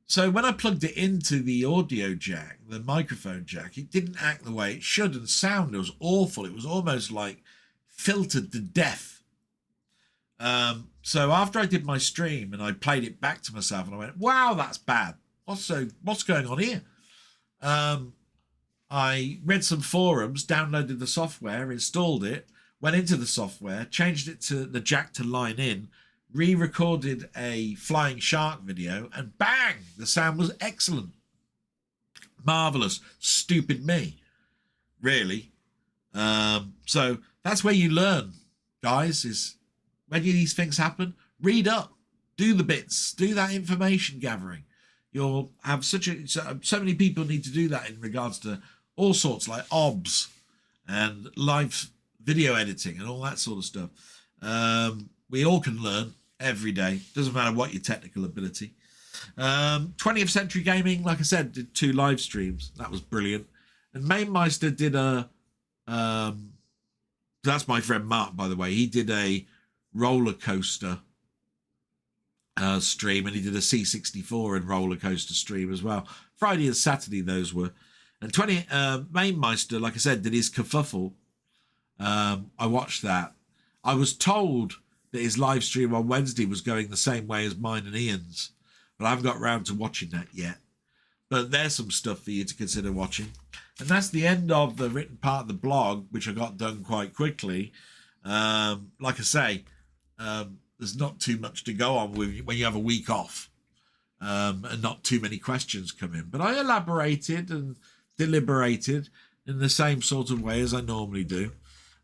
So when I plugged it into the audio jack, the microphone jack, it didn't act the way it should, and sound was awful. It was almost like filtered to death. So after I did my stream and I played it back to myself and I went, wow, that's bad. What's going on here? I read some forums, downloaded the software, installed it, went into the software, changed it to the jack to line in, re-recorded a flying shark video, and bang, the sound was excellent. Marvelous. Stupid me. Really. So that's where you learn, guys, is when these things happen, read up, do the bits, do that information gathering. You'll have so many people need to do that in regards to all sorts like OBS and live video editing and all that sort of stuff. We all can learn every day. Doesn't matter what your technical ability. 20th Century Gaming, like I said, did 2 live streams. That was brilliant. And Mainmeister did that's my friend Mark, by the way. He did a roller coaster stream, and he did a C64 and roller coaster stream as well. Friday and Saturday those were. And Mainmeister, like I said, did his kerfuffle. I watched that. I was told that his live stream on Wednesday was going the same way as mine and Ian's, but I haven't got round to watching that yet. But there's some stuff for you to consider watching. And that's the end of the written part of the blog, which I got done quite quickly. Like I say, there's not too much to go on with when you have a week off, and not too many questions come in. But I elaborated and deliberated in the same sort of way as I normally do.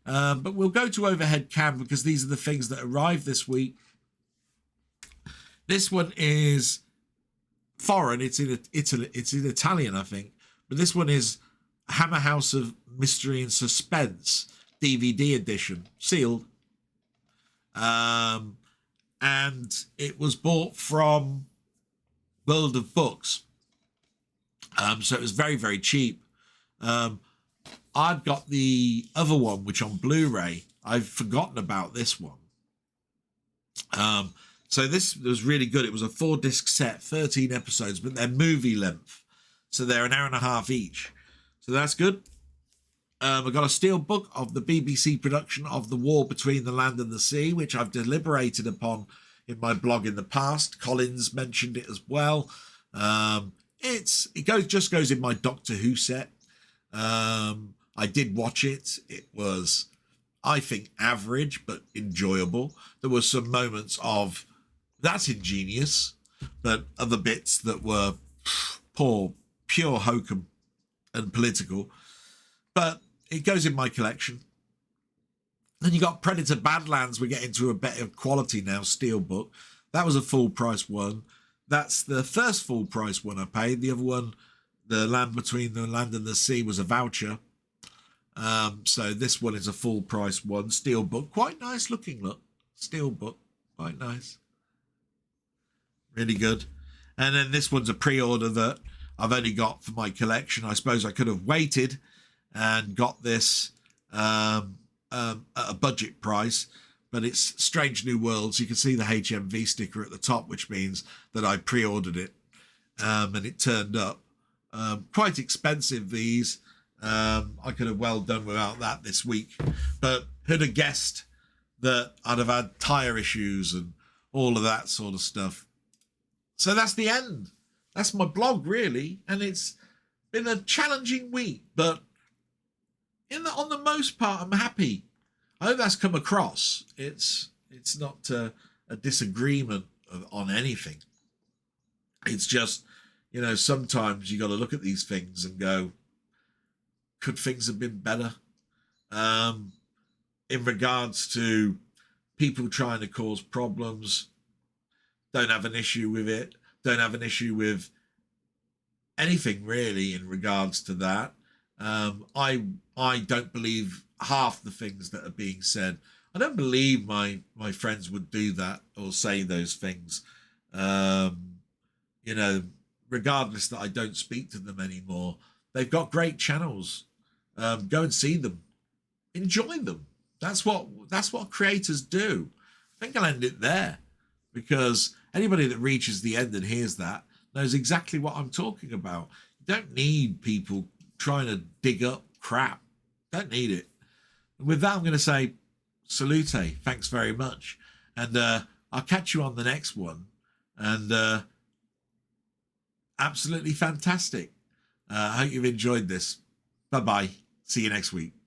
But we'll go to overhead cam because these are the things that arrived this week. This one is foreign. It's in Italy. It's in Italian, I think. But this one is Hammer House of Mystery and Suspense DVD edition, sealed. And it was bought from World of Books. So it was very, very cheap. I've got the other one, which on Blu-ray, I've forgotten about this one. So this was really good. It was a 4-disc set, 13 episodes, but they're movie length. So they're an hour and a half each. So that's good. I've got a steelbook of the BBC production of The War Between the Land and the Sea, which I've deliberated upon in my blog in the past. Collins mentioned it as well. It goes in my Doctor Who set. I did watch it. It was, I think, average but enjoyable. There were some moments of that's ingenious, but other bits that were pure hokum and political. But it goes in my collection. Then you got Predator Badlands. We're getting to a better quality now, steelbook. That was a full price one. That's the first full price one I paid. The other one, The Land Between the Land and the Sea, was a voucher. So this one is a full price one. Steelbook, quite nice looking, look. Steelbook, quite nice. Really good. And then this one's a pre-order that I've only got for my collection. I suppose I could have waited and got this at a budget price, but it's Strange New Worlds. You can see the HMV sticker at the top, which means that I pre-ordered it, and it turned up. Quite expensive, these. I could have well done without that this week, but who'd have guessed that I'd have had tire issues and all of that sort of stuff. So that's the end. That's my blog, really, and it's been a challenging week, but on the most part, I'm happy. I hope that's come across. It's not a disagreement on anything. It's just, sometimes you got to look at these things and go, could things have been better? In regards to people trying to cause problems, don't have an issue with it. Don't have an issue with anything really in regards to that. I don't believe half the things that are being said. I don't believe my friends would do that or say those things. Regardless that I don't speak to them anymore, they've got great channels. Go and see them, enjoy them. That's what creators do. I think I'll end it there, because anybody that reaches the end and hears that knows exactly what I'm talking about. You don't need people trying to dig up crap. Don't need it. And with that, I'm going to say salute. Thanks very much. And I'll catch you on the next one. And absolutely fantastic. I hope you've enjoyed this. Bye-bye. See you next week.